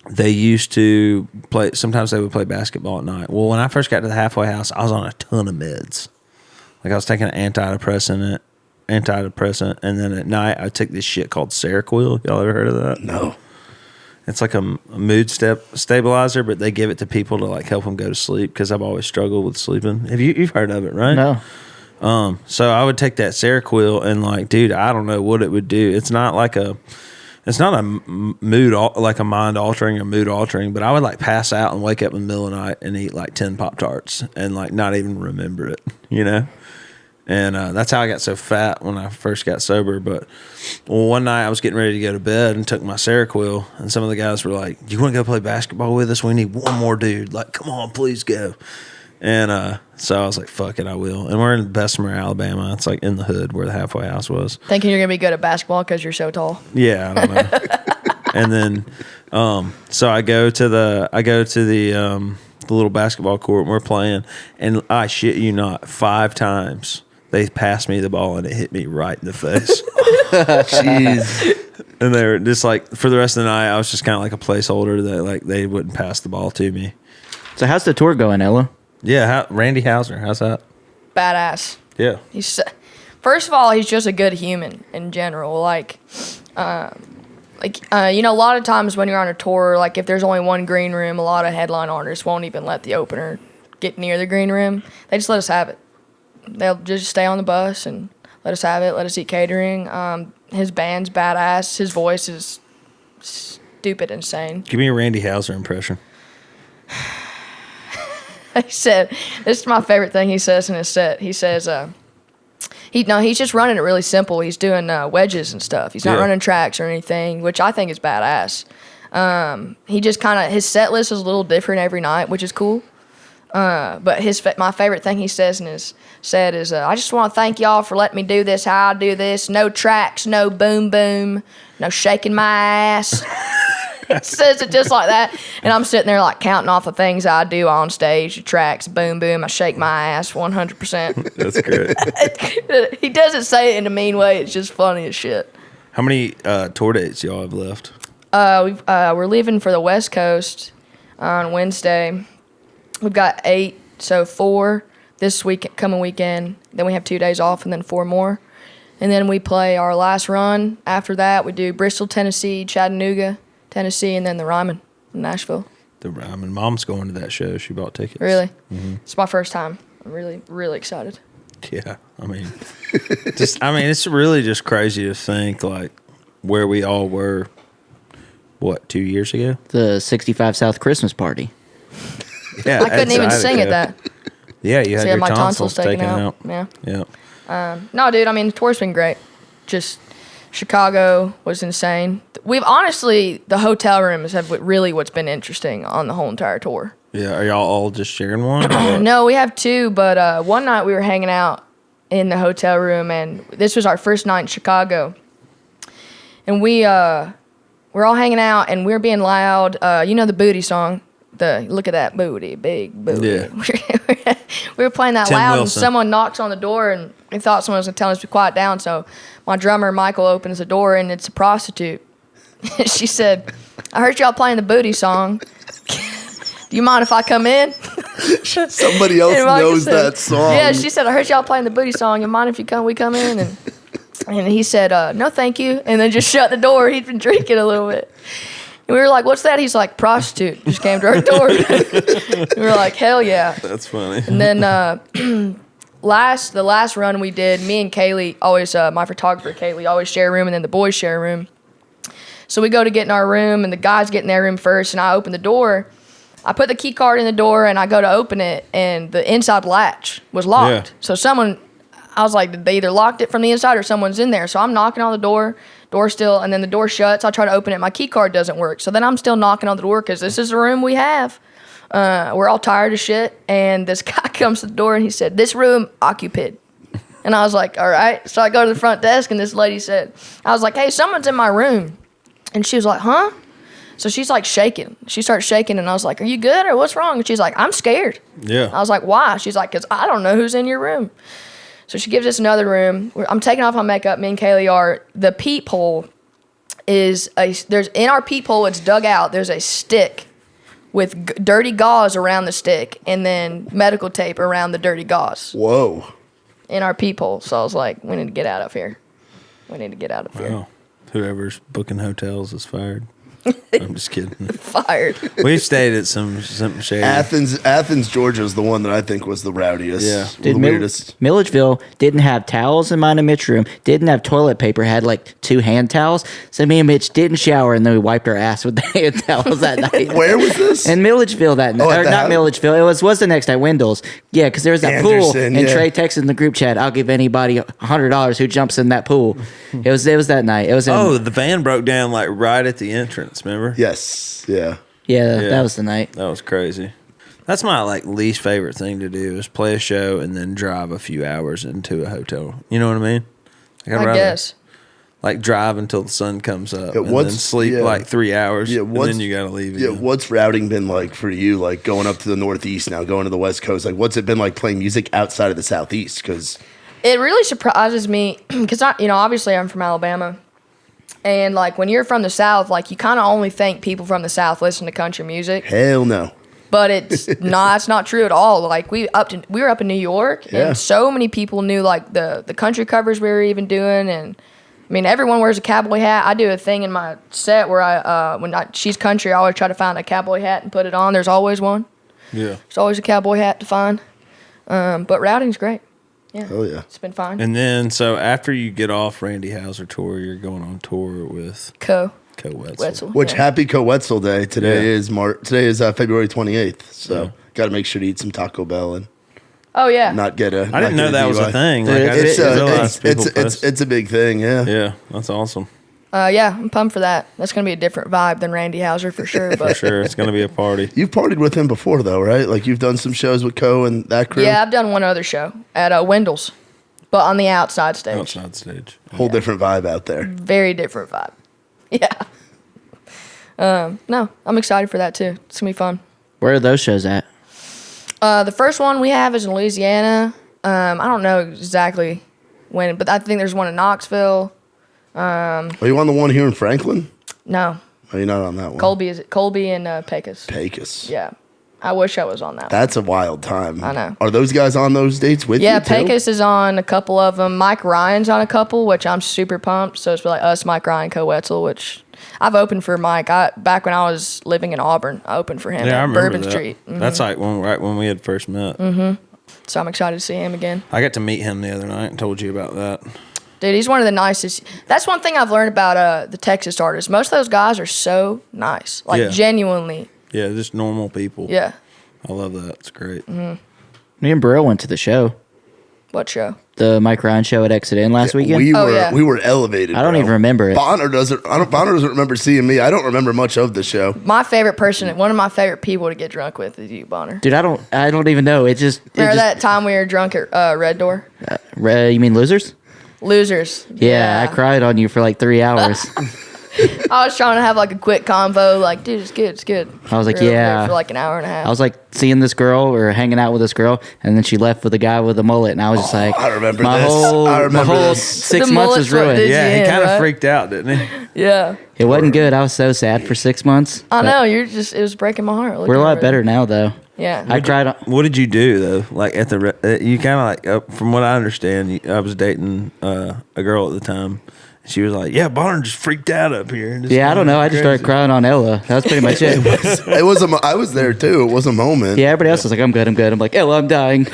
they used to play. Sometimes they would play basketball at night. Well, when I first got to the halfway house, I was on a ton of meds. Like I was taking an antidepressant, and then at night I took this shit called Seroquel. Y'all ever heard of that? No. It's like a mood stabilizer, but they give it to people to like help them go to sleep because I've always struggled with sleeping. You've heard of it, right? No. So I would take that Seroquel and like, dude, I don't know what it would do. It's not a mood, like a mind altering or mood altering, but I would like pass out and wake up in the middle of the night and eat like 10 Pop-Tarts and like not even remember it, you know? And that's how I got so fat when I first got sober. But one night I was getting ready to go to bed and took my Seroquel, and some of the guys were like, "You want to go play basketball with us? We need one more dude. Like, come on, please go." And so I was like, "Fuck it, I will." And we're in Bessemer, Alabama. It's like in the hood where the halfway house was. Thinking you're gonna be good at basketball because you're so tall. Yeah, I don't know. And then, so I go to the little basketball court and we're playing, and I shit you not, 5 times they passed me the ball and it hit me right in the face. Jeez. And they were just like, for the rest of the night, I was just kind of like a placeholder that like they wouldn't pass the ball to me. So how's the tour going, Ella? Yeah, Randy Hauser, how's that? Badass. Yeah. First of all, he's just a good human in general. A lot of times when you're on a tour, like if there's only one green room, a lot of headline artists won't even let the opener get near the green room. They just let us have it. They'll just stay on the bus and let us have it, let us eat catering. His band's badass. His voice is stupid insane. Give me a Randy Hauser impression. He said, this is my favorite thing he says in his set. He says, he's just running it really simple. He's doing wedges and stuff. He's not running tracks or anything, which I think is badass. He just kind of, his set list is a little different every night, which is cool. But my favorite thing he says in his set is, I just want to thank y'all for letting me do this how I do this. No tracks, no boom boom, no shaking my ass. He says it just like that. And I'm sitting there like counting off the things I do on stage, the tracks, boom boom, I shake my ass 100%. That's great. He doesn't say it in a mean way. It's just funny as shit. How many tour dates y'all have left? We're leaving for the West Coast on Wednesday. We've got 8, so 4 this coming weekend. Then we have 2 days off, and then 4 more. And then we play our last run. After that, we do Bristol, Tennessee, Chattanooga, Tennessee, and then the Ryman in Nashville. The Ryman. Mom's going to that show. She bought tickets. Really? Mm-hmm. It's my first time. I'm really, really excited. Yeah, I mean, it's really just crazy to think like where we all were. What, 2 years ago? The 65 South Christmas party. Yeah, I couldn't even sing at that. Yeah, you had your my tonsils taken out. Yeah. Yeah. No, dude. I mean, the tour's been great. Just Chicago was insane. We've honestly, the hotel rooms have really what's been interesting on the whole entire tour. Yeah, are y'all all just sharing one? Or what? No, we have 2, but one night we were hanging out in the hotel room, and this was our first night in Chicago. And we we're all hanging out, and we were being loud. You know the booty song? The look at that booty, big booty. Yeah. We were playing that Tim loud, Wilson. and someone knocks on the door, and we thought someone was going to tell us to quiet down. So my drummer, Michael, opens the door, and it's a prostitute. She said, I heard y'all playing the booty song. Do you mind if I come in? Somebody else And Michael knows said- that song. Yeah, she said, I heard y'all playing the booty song. You mind if we come in? And he said, no, thank you. And then just shut the door. He'd been drinking a little bit. And we were like, what's that? He's like, prostitute. Just came to our door. We were like, hell yeah. That's funny. And then the last run we did, me and Kaylee, always my photographer Kaylee, always share a room, and then the boys share a room. So we go to get in our room, and the guys get in their room first, and I open the door. I put the key card in the door, and I go to open it, and the inside latch was locked. Yeah. So I was like, they either locked it from the inside or someone's in there. So I'm knocking on the door still, and then the door shuts. I try to open it. My key card doesn't work. So then I'm still knocking on the door because this is the room we have. We're all tired of shit. And this guy comes to the door, and he said, this room occupied. And I was like, all right. So I go to the front desk, and this lady said, I was like, hey, someone's in my room. And she was like, huh? So she's like shaking. She starts shaking, and I was like, are you good or what's wrong? And she's like, I'm scared. Yeah. I was like, why? She's like, because I don't know who's in your room. So she gives us another room. I'm taking off my makeup. Me and Kaylee are. The peephole there's in our peephole, it's dug out. There's a stick with dirty gauze around the stick and then medical tape around the dirty gauze Whoa. in our peephole. So I was like, we need to get out of here. Wow. Whoever's booking hotels is fired. I'm just kidding. Fired. We've stayed at some shady. Athens, Georgia is the one that I think was the rowdiest. Yeah. The weirdest. Milledgeville didn't have towels in mine and Mitch's room, didn't have toilet paper, had like 2 hand towels. So me and Mitch didn't shower, and then we wiped our ass with the hand towels that night. Where was this? In Milledgeville that night. at Or the not house? Milledgeville. It was the next night, Wendell's. Yeah, because there was that pool. Anderson, And yeah. Trey texted in the group chat, I'll give anybody $100 who jumps in that pool. It was that night. It was in, Oh, the van broke down like right at the entrance, remember? Yes. Yeah. yeah, Yeah. that was the night. That was crazy. That's my like least favorite thing to do is play a show and then drive a few hours into a hotel. You know what I mean? Like, I'd I rather, guess. like drive until the sun comes up Yeah, and then what's- sleep yeah. like 3 hours Yeah, and what's- then you got to leave Yeah, again. what's routing been like for you? Like going up to the Northeast now, going to the West Coast. Like, what's it been like playing music outside of the Southeast? Because It really surprises me because obviously I'm from Alabama, and like when you're from the South, like you kind of only think people from the South listen to country music, hell no. but it's not true at all. Like we were up in New York, Yeah. and so many people knew like the country covers we were even doing, and I mean everyone wears a cowboy hat. I do a thing in my set where she's country, I always try to find a cowboy hat and put it on. There's always one. Yeah. There's always a cowboy hat to find. But routing's great. Yeah. Hell yeah. It's been fine. And then, so after you get off Randy Hauser tour, you're going on tour with Koe Koe Wetzel. Wetzel. Which yeah. happy Koe Wetzel Day. Today Yeah. is February 28th. So Yeah. got to make sure to eat some Taco Bell and Oh yeah. not get a. I didn't know that was a thing. Like, I It's didn't realize people it's a big thing. Yeah. Yeah, that's awesome. Yeah, I'm pumped for that. That's gonna be a different vibe than Randy Hauser for sure. But For sure. It's going to be a party. You've partied with him before though, right? Like you've done some shows with Koe and that crew. yeah, I've done one other show at Wendell's, but on the outside stage. Outside stage. Whole different vibe out there. Very different vibe. Yeah. No, I'm excited for that too. It's gonna be fun. Where are those shows at? The first one we have is in Louisiana. I don't know exactly when, but I think there's one in Knoxville. Are you on the one here in Franklin? No, Are you not on that one? Colby and Pecos. Pecos. Yeah. I wish I was on that one. That's a wild time. I know. Are those guys on those dates with you Yeah, too? Pecos is on a couple of them. Mike Ryan's on a couple, which I'm super pumped. So it's like us, Mike Ryan, Koe Wetzel, which I've opened for Mike. Back when I was living in Auburn, I opened for him Yeah, I at remember Bourbon that. Street. That's like right when we had first met. So I'm excited to see him again. I got to meet him the other night and told you about that. Dude, he's one of the nicest. That's one thing I've learned about the Texas artists. Most of those guys are so nice. Like, Yeah. genuinely. Yeah, just normal people. Yeah. I love that. It's great. Me and Burrell went to the show, What show? the Mike Ryan show at Exit Inn last weekend. We were elevated. I don't bro. even remember it. Bonner doesn't remember seeing me. I don't remember much of the show. My favorite person, one of my favorite people to get drunk with is you, Bonner. Dude, I don't even know. Remember that time we were drunk at Red Door? You mean Losers? Losers. Yeah, I cried on you for like 3 hours. I was trying to have like a quick convo, like, dude, it's good. I was like, We were over there yeah. for like an hour and a half. I was like seeing this girl or hanging out with this girl, and then she left with a guy with a mullet, and I was just like, I remember my this. whole I remember my whole this. 6 The months mullet's was what ruined. did Yeah, he Yeah, kind of right? freaked out, didn't he? yeah. It wasn't good. I was so sad for 6 months. I but know, it was breaking my heart. We're a lot better now, though. Yeah. I cried. What did you do though? Like at the you kind of like from what I understand, I was dating a girl at the time. She was like, "Yeah, Bonner just freaked out up here." And just Yeah, I don't know. I just started crazy. crying on Ella. That's pretty much it. It was I was there too. It was a moment. Yeah, everybody else was like, I'm good. I'm like, Ella, I'm dying.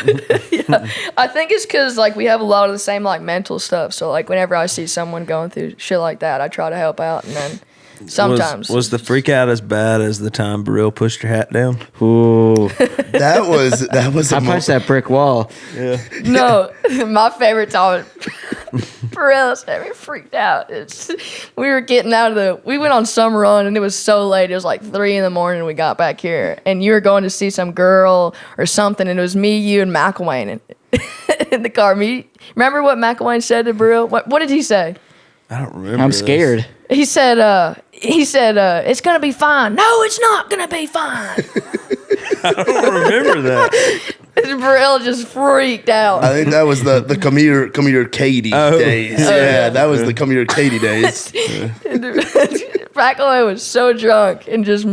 I think it's because like we have a lot of the same like mental stuff. So like whenever I see someone going through shit like that, I try to help out. And then sometimes Was the freak out as bad as the time Burrell pushed your hat down? Ooh. That was. I punched that brick wall. no, my favorite time. For real, had me freaked out. We were getting we went on some run and it was so late. It was like 3 a.m. and we got back here. And you were going to see some girl or something, and it was me, you, and Mcilwain in the car. Remember what Mcilwain said to Brill? What did he say? I don't remember. I'm this. scared. He said, it's gonna be fine. No, it's not gonna be fine. I don't remember that. Brill just freaked out. I think that was the come here, Katie days. Yeah, that was the come here, Katie days. Mcilwain was so drunk and just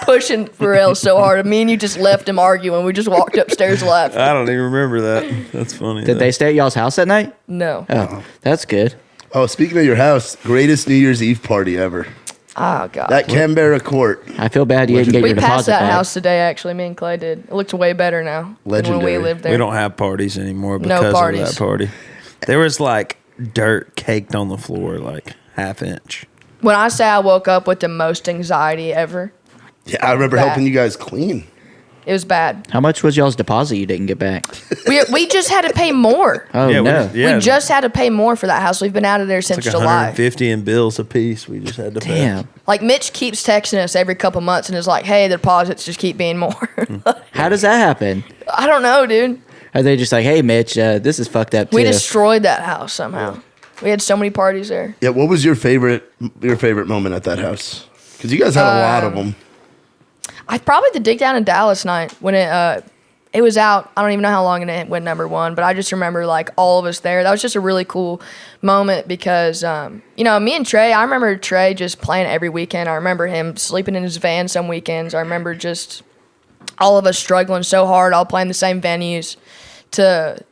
pushing Burrell so hard. Me and you just left him arguing. We just walked upstairs laughing. I don't even remember that. That's funny. Did they stay at y'all's house that night? No. Oh, that's good. Oh, speaking of your house, greatest New Year's Eve party ever. Oh, God. That Canberra Court. I feel bad you didn't get We your passed deposit that back. house today, actually. Me and Clay did. It looks way better now than when Legendary. we lived there. We don't have parties anymore No because parties. of that party. There was like dirt caked on the floor, like half-inch. When I say I woke up with the most anxiety ever, Yeah, I remember Bad. helping you guys clean. it was bad. How much was y'all's deposit you didn't get back? We just had to pay more. Oh, yeah, no. We We just had to pay more for that house. We've been out of there since it's like July. 150 in bills a piece. We just had to pay. Damn. Like Mitch keeps texting us every couple months and is like, "Hey, the deposits just keep being more." How does that happen? I don't know, dude. Are they just like, hey, Mitch, this is fucked up, too? We destroyed that house somehow. We had so many parties there. Yeah, what was your favorite moment at that house? Because you guys had a lot of them. I probably the dig down in Dallas night when it was out. I don't even know how long it went #1, but I just remember like all of us there. That was just a really cool moment because me and Trey. I remember Trey just playing every weekend. I remember him sleeping in his van some weekends. I remember just all of us struggling so hard, all playing the same venues to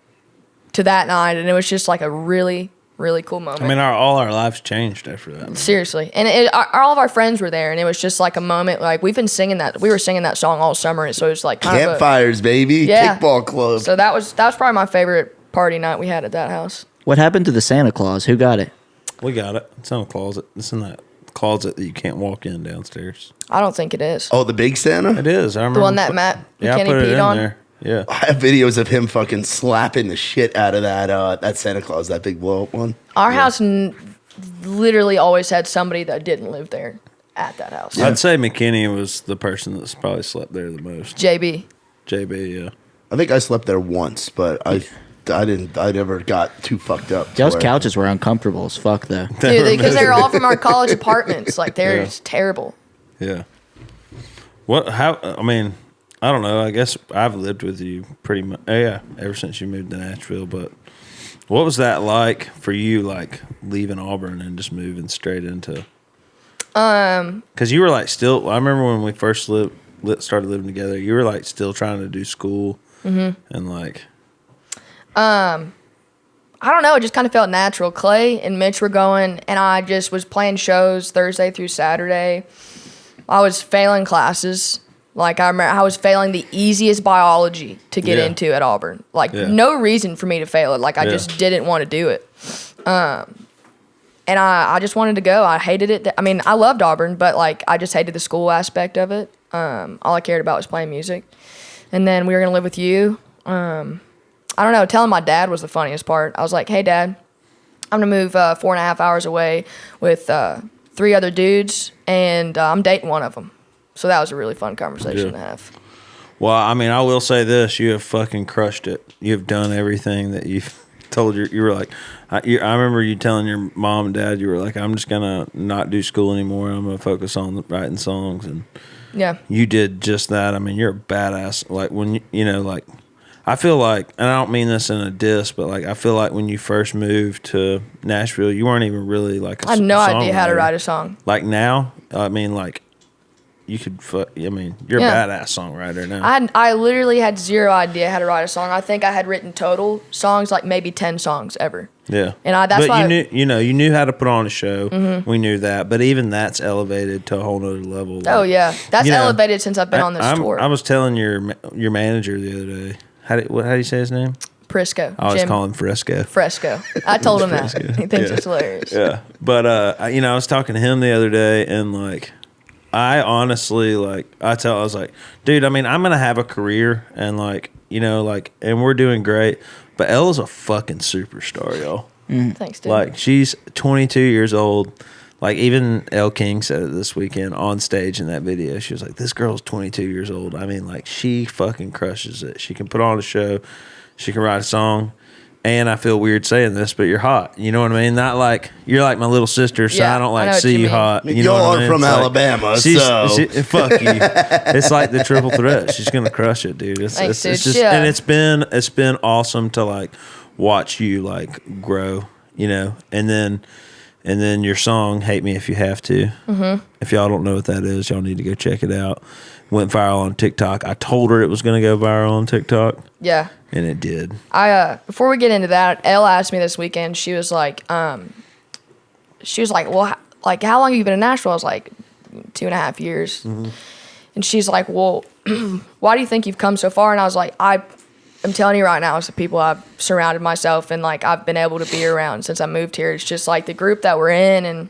that night, and it was just like a really really cool moment. I mean, all our lives changed after that. Seriously, and all of our friends were there, and it was just like a moment. Like we've been singing that, we were singing that song all summer, and so it was like kind of Campfires, baby. Yeah. Kickball club. So that was probably my favorite party night we had at that house. What happened to the Santa Claus? Who got it? We got it. It's in a closet. It's in that closet that you can't walk in downstairs. I don't think it is Oh, the big Santa? It is. I remember the one that Matt Yeah, I McKinney put it peed in on. there. Yeah. I have videos of him fucking slapping the shit out of that Santa Claus, that big blow up one. Our house literally always had somebody that didn't live there at that house. I'd say McKinney was the person that's probably slept there the most. JB. JB, yeah. I think I slept there once, but I never got too fucked up. to Y'all's where- couches were uncomfortable as fuck, though. Dude, because they're all from our college apartments. Like they're just terrible. Yeah. I don't know. I guess I've lived with you pretty much, ever since you moved to Nashville. But what was that like for you, like leaving Auburn and just moving straight into Because you were like still. I remember when we first started living together. You were like still trying to do school, and like. I don't know. It just kind of felt natural. Clay and Mitch were going, and I just was playing shows Thursday through Saturday. I was failing classes. Like, I remember I was failing the easiest biology to get into at Auburn. Like, no reason for me to fail it. Like, I just didn't want to do it. And I just wanted to go. I hated it. I mean, I loved Auburn, but, like, I just hated the school aspect of it. All I cared about was playing music. And then we were going to live with you. I don't know. Telling my dad was the funniest part. I was like, hey, Dad, I'm going to move 4.5 hours away with 3 other dudes, and I'm dating one of them. So that was a really fun conversation to have. Well, I mean, I will say this. You have fucking crushed it. You have done everything that you've told you were like, I remember you telling your mom and dad, you were like, I'm just going to not do school anymore. I'm going to focus on writing songs. And you did just that. I mean, you're a badass. Like, when you know, like, I feel like, and I don't mean this in a diss, but like, I feel like when you first moved to Nashville, you weren't even really like I had no idea how to write a song. Like now, I mean, like, you could, you're a badass songwriter now. I literally had zero idea how to write a song. I think I had written total songs, like maybe 10 songs ever. Yeah. And that's why you knew how to put on a show. We knew that. But even that's elevated to a whole nother level. Like, oh, yeah. That's elevated since I've been on this tour. I was telling your manager the other day. How do you say his name? Prisco. I always call him Fresco. Fresco. I told him that. He thinks it's hilarious. Yeah. But, I was talking to him the other day, and, like, I honestly, like, I was like, dude, I mean, I'm going to have a career, and, like, and we're doing great, but Ella's a fucking superstar, y'all. Thanks, dude. Like, she's 22 years old. Like, even Elle King said it this weekend on stage in that video. She was like, this girl's 22 years old. I mean, like, she fucking crushes it. She can put on a show. She can write a song. And I feel weird saying this, but you're hot. You know what I mean? Not like, you're like my little sister, so I don't like see you hot. You know y'all what I mean? From Alabama, so. Fuck you. It's like the triple threat. She's going to crush it, dude. Thanks, dude. It's just, and it's been awesome to, like, watch you, like, grow, and then your song, Hate Me If You Have To. If y'all don't know what that is, y'all need to go check it out. Went viral on TikTok. I told her it was going to go viral on TikTok. Yeah. And it did. Before we get into that, Elle asked me this weekend, she was like, well, how long have you been in Nashville? I was like, 2.5 years. And she's like, well, why do you think you've come so far? And I was like, I'm telling you right now, it's the people I've surrounded myself and, like, I've been able to be around since I moved here. It's just, like, the group that we're in and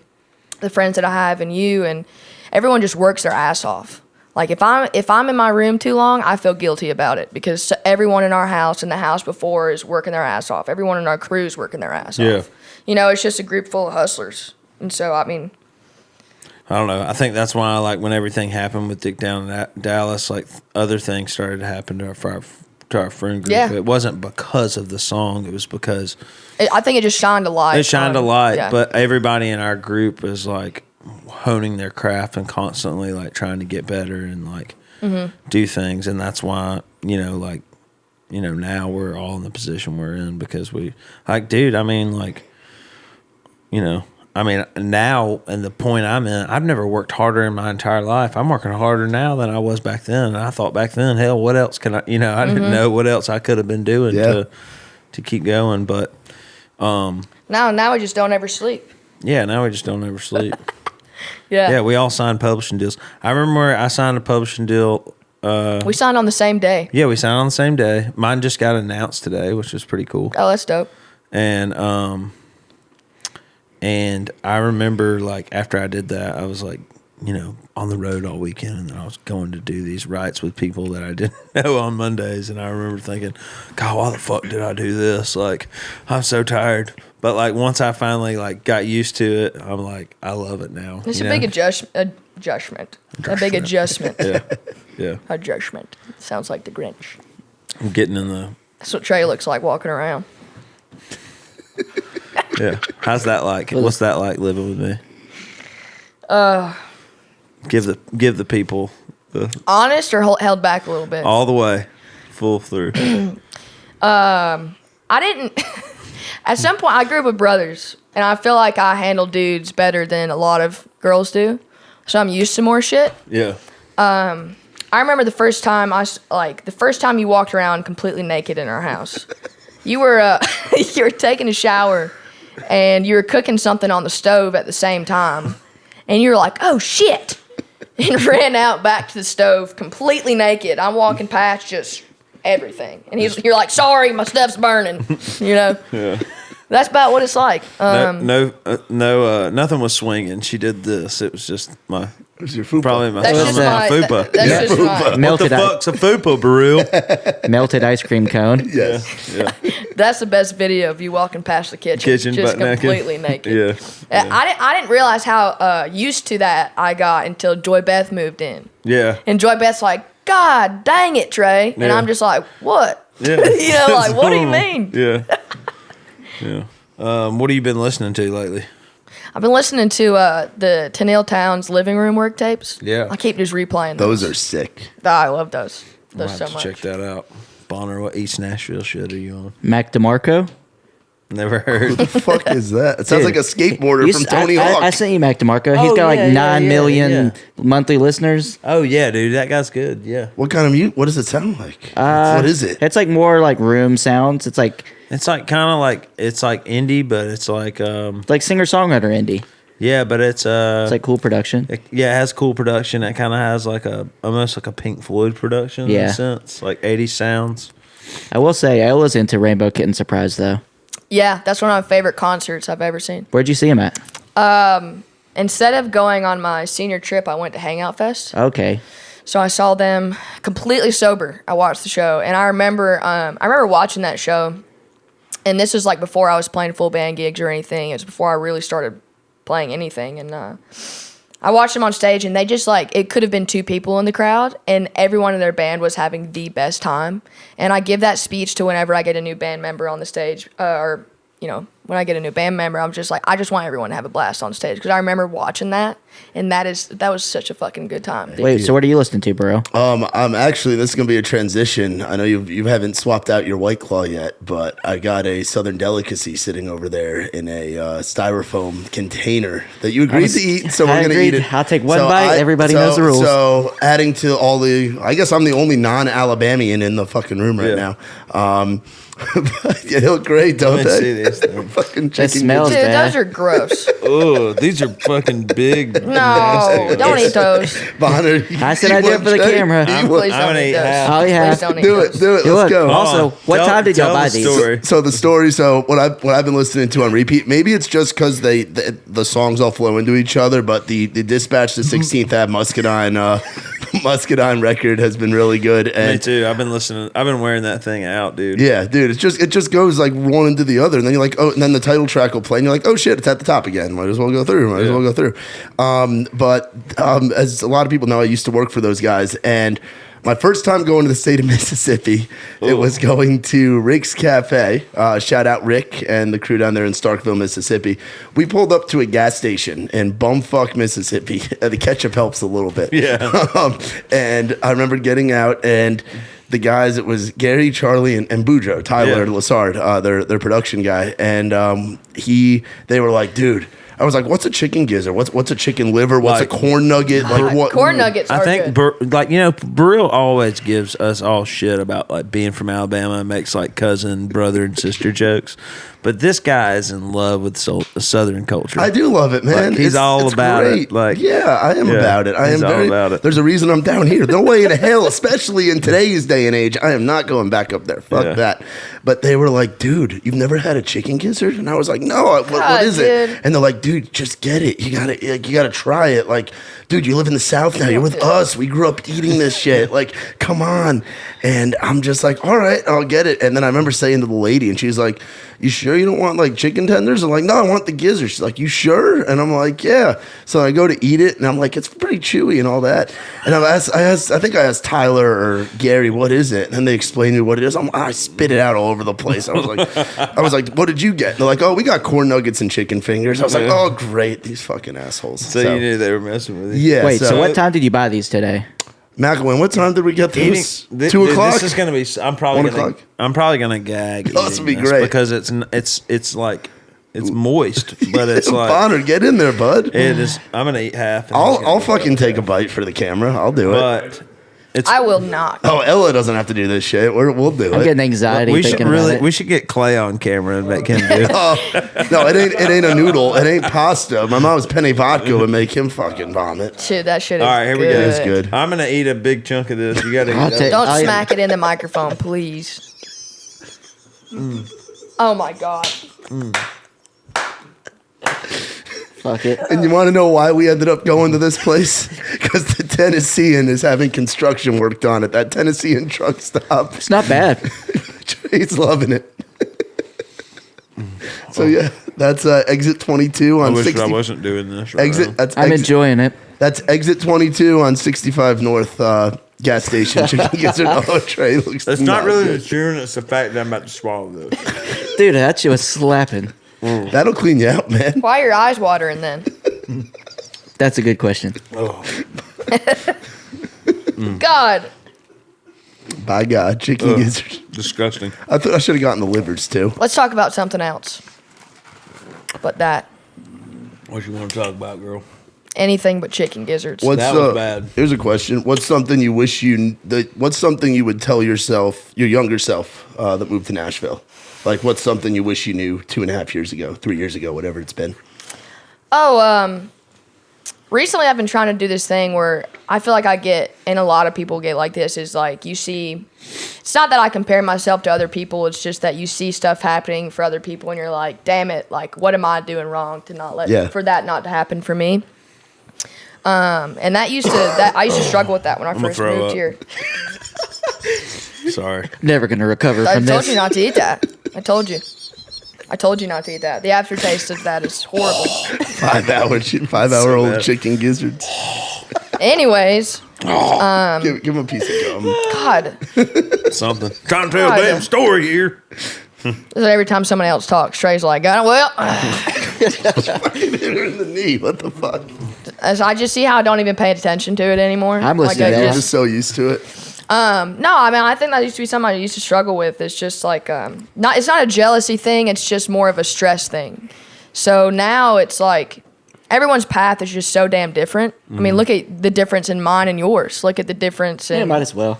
the friends that I have and you, and everyone just works their ass off. Like, if I'm in my room too long, I feel guilty about it because everyone in our house and the house before is working their ass off. Everyone in our crew is working their ass off. It's just a group full of hustlers. And so, I mean, I don't know. I think that's why, like, when everything happened with Dick down in Dallas, like, other things started to happen to our friend group. Yeah. It wasn't because of the song. It was because I think it just shined a light. It shined a light, but everybody in our group is, like, honing their craft and constantly, like, trying to get better and, like, do things. And that's why, now we're all in the position we're in because we, like, dude, I mean, like, now and the point I'm in, I've never worked harder in my entire life. I'm working harder now than I was back then. And I thought back then, hell, what else can I, I didn't know what else I could have been doing to keep going. But now we just don't ever sleep. Yeah, now we just don't ever sleep. Yeah, we all signed publishing deals. I remember I signed a publishing deal. We signed on the same day. Yeah, we signed on the same day. Mine just got announced today, which was pretty cool. Oh, that's dope. And I remember, like, after I did that, I was, like, on the road all weekend, and then I was going to do these rides with people that I didn't know on Mondays, and I remember thinking, God, why the fuck did I do this? Like, I'm so tired. But, like, once I finally, like, got used to it, I'm like, I love it now. It's a big adjustment. A big adjustment. Yeah. Adjustment. Sounds like the Grinch. I'm getting in the... That's what Trey looks like walking around. Yeah. How's that like? What's that like living with me? Give the people the... Honest or held back a little bit? All the way. Full through. I didn't... At some point, I grew up with brothers, and I feel like I handle dudes better than a lot of girls do. so I'm used to more shit. Yeah. I remember the first time you walked around completely naked in our house. You were you were taking a shower, and you were cooking something on the stove at the same time, and you were like, "Oh shit!" and ran out back to the stove completely naked. I'm walking past just everything, and you're like, "Sorry, my stuff's burning," you know. Yeah. That's about what it's like. Nothing was swinging. She did this. It was just my. Where's your fupa? Probably my, That's just my fupa. That's just my. What the Melted fuck's a fupa, Baril? Melted ice cream cone. Yes. Yeah. That's the best video of you walking past the kitchen just butt completely naked. Yeah. I didn't realize how used to that I got until Joy Beth moved in. Yeah. And Joy Beth's like, "God dang it, Trey," and Yeah. I'm just like, "What?" Yeah. You know, like, what do you mean? Yeah. Yeah. What have you been listening to lately? I've been listening to the Tennille Towns living room work tapes. Yeah. I keep just replaying Those are sick. I love those. I'll Those have so to much. check that out. Bonner, what East Nashville shit are you on? Mac DeMarco. Never Who heard. the fuck is that? It sounds Dude, like a skateboarder from Tony Hawk. I sent you Mac DeMarco. He's Oh, got like yeah, 9 yeah, million yeah. monthly listeners. Oh yeah, dude, that guy's good. Yeah. What kind of mute? What does it sound like? What is it? It's like more like room sounds. It's like It's like kind of like it's like indie, but it's like singer songwriter indie. yeah, but it's It's like cool production. it has cool production. It kind of has like almost like a Pink Floyd production in Yeah. a sense, like 80s sounds. I will say I was into Rainbow Kitten Surprise though. Yeah, that's one of my favorite concerts I've ever seen. Where'd you see him at? Instead of going on my senior trip, I went to Hangout Fest. Okay. So I saw them completely sober. I watched the show, and I remember watching that show. And this was like before I was playing full band gigs or anything. It was before I really started playing anything. And I watched them on stage, and they just like, it could have been 2 people in the crowd, and everyone in their band was having the best time. And I give that speech to whenever I get a new band member on the stage, or, you know, when I get a new band member, I'm just like, I just want everyone to have a blast on stage. Because I remember watching that, and that was such a fucking good time. Wait, so what are you listening to, bro? I'm actually, this is gonna be a transition. I know you haven't swapped out your White Claw yet, but I got a Southern delicacy sitting over there in a styrofoam container that you agreed to eat. So we're I gonna agreed. eat it. I'll take one bite. Everybody knows the rules. So adding to all I guess I'm the only non-Alabamian in the fucking room right Yeah. now. But they look great, don't Let me they? see these things. Fucking That chicken smells Dude, bad. those are gross. Oh, these are fucking big. No, don't eat those. Bonner, I said I'd do it for the camera. Please I'm don't gonna eat eat those. half. Oh, yeah. Please don't eat Do those. it. Do Let's it. go. Also, what time did y'all buy these? Story. So the story. So what I've been listening to on repeat. Maybe it's just because the songs all flow into each other. But the Dispatch to 16th Ave Muscadine record has been really good. Me And too. I've been listening. I've been wearing that thing out, dude. yeah, dude, it just goes like one into the other, and then you're like, oh, and then the title track will play, and you're like, oh shit, it's at the top again. Might as well go through. But as a lot of people know, I used to work for those guys, and my first time going to the state of Mississippi, it was going to Rick's Cafe. Shout out Rick and the crew down there in Starkville, Mississippi. We pulled up to a gas station in bumfuck Mississippi. The ketchup helps a little bit. Yeah. And I remember getting out, and the guys, it was Gary, Charlie, and Boudreaux, Tyler Yeah. Lassard, their production guy. And they were like, dude, I was like, what's a chicken gizzard? What's a chicken liver? What's Like- a corn nugget? Like what? Corn nuggets I are think, good. Burrell always gives us all shit about like being from Alabama and makes like cousin, brother, and sister jokes. But this guy is in love with Southern culture. I do love it, man. Like, he's all about it. Like, yeah, I am yeah, about it. I am he's all very about it. There's a reason I'm down here. No way in hell, especially in today's day and age, I am not going back up there. Fuck Yeah. that. But they were like, dude, you've never had a chicken gizzard? And I was like, no. What God, is dude. it? And they're like, dude, just get it. You gotta try it. Like, dude, you live in the South now. You're with us. We grew up eating this shit. Like, come on. And I'm just like, all right, I'll get it. And then I remember saying to the lady, and she's like, you sure you don't want like chicken tenders? I'm like, no, I want the gizzard. She's like, you sure? And I'm like, yeah. So I go to eat it, and I'm like, it's pretty chewy and all that. And I think I asked Tyler or Gary, what is it? And they explained to me what it is. I spit it out all over the place. I was like, what did you get? And they're like, oh, we got corn nuggets and chicken fingers. I was like, oh, great, these fucking assholes. so you knew they were messing with you. Yeah. Wait, so what time did you buy these today? Mcilwain, what time did we get those? 2 o'clock? This is gonna be. I'm probably 1 gonna. o'clock? I'm probably gonna gag. Oh, this would eating be great. because it's like It's moist, but it's like Bonner, get in there, bud. it is. I'm gonna eat half. And I'll fucking take a bite for the camera. I'll do it. But it's. I will not. Oh, Ella doesn't have to do this shit. We'll do I'm it. getting anxiety we should thinking about it. we should get Clay on camera and make him do it. No, it ain't a noodle. It ain't pasta. My mom's penny vodka would make him fucking vomit. Shit, that shit is All right, here we go. good. It's good. I'm gonna eat a big chunk of this. You gotta. I'll eat take- that. Don't I- smack it in the microphone, please. Oh my god. Fuck it. And you want to know why we ended up going to this place? Because the Tennessean is having construction work done at that Tennessean truck stop. It's not bad. He's loving it. So yeah, that's exit 22 I on wish 60. I wasn't doing this. Right Exit. now. That's I'm exit, enjoying it. That's exit 22 on 65 North gas station. Chicken gizzard. Oh, Trey looks. It's not really the good. tune. It's the fact that I'm about to swallow this. Dude, that shit was slapping. That'll clean you out, man. Why are your eyes watering then? That's a good question. God. By God, chicken gizzard. Disgusting. I thought I should have gotten the livers too. Let's talk about something else. But that. What you want to talk about, girl? Anything but chicken gizzards. What's That was bad. Here's a question: what's something you wish what's something you would tell yourself, your younger self, that moved to Nashville? Like, what's something you wish you knew 2.5 years ago, 3 years ago, whatever it's been? Recently I've been trying to do this thing where I feel like I get, and a lot of people get like this, is like you see, it's not that I compare myself to other people, it's just that you see stuff happening for other people and you're like, damn it, like what am I doing wrong to not for that not to happen for me? And I used to struggle with that when I gonna first throw moved up. here. Sorry. Never gonna recover I from told this. you not to eat that. I told you not to eat that. The aftertaste of that is horrible. 5 hours, 5 hour old bad. chicken gizzards. Anyways, Give him a piece of gum. God, Something. Trying to tell a God. damn story here. so every time somebody else talks, Trey's like, well, Hit her in the knee. What the fuck? as I just see how I don't even pay attention to it anymore. I'm listening Like, to I that. You're just- just so used to it. No, I mean I think that used to be something I used to struggle with. It's just like it's not a jealousy thing. It's just more of a stress thing. So now it's like everyone's path is just so damn different. I mean, look at the difference in mine and yours. Look at the difference Yeah, in might as well.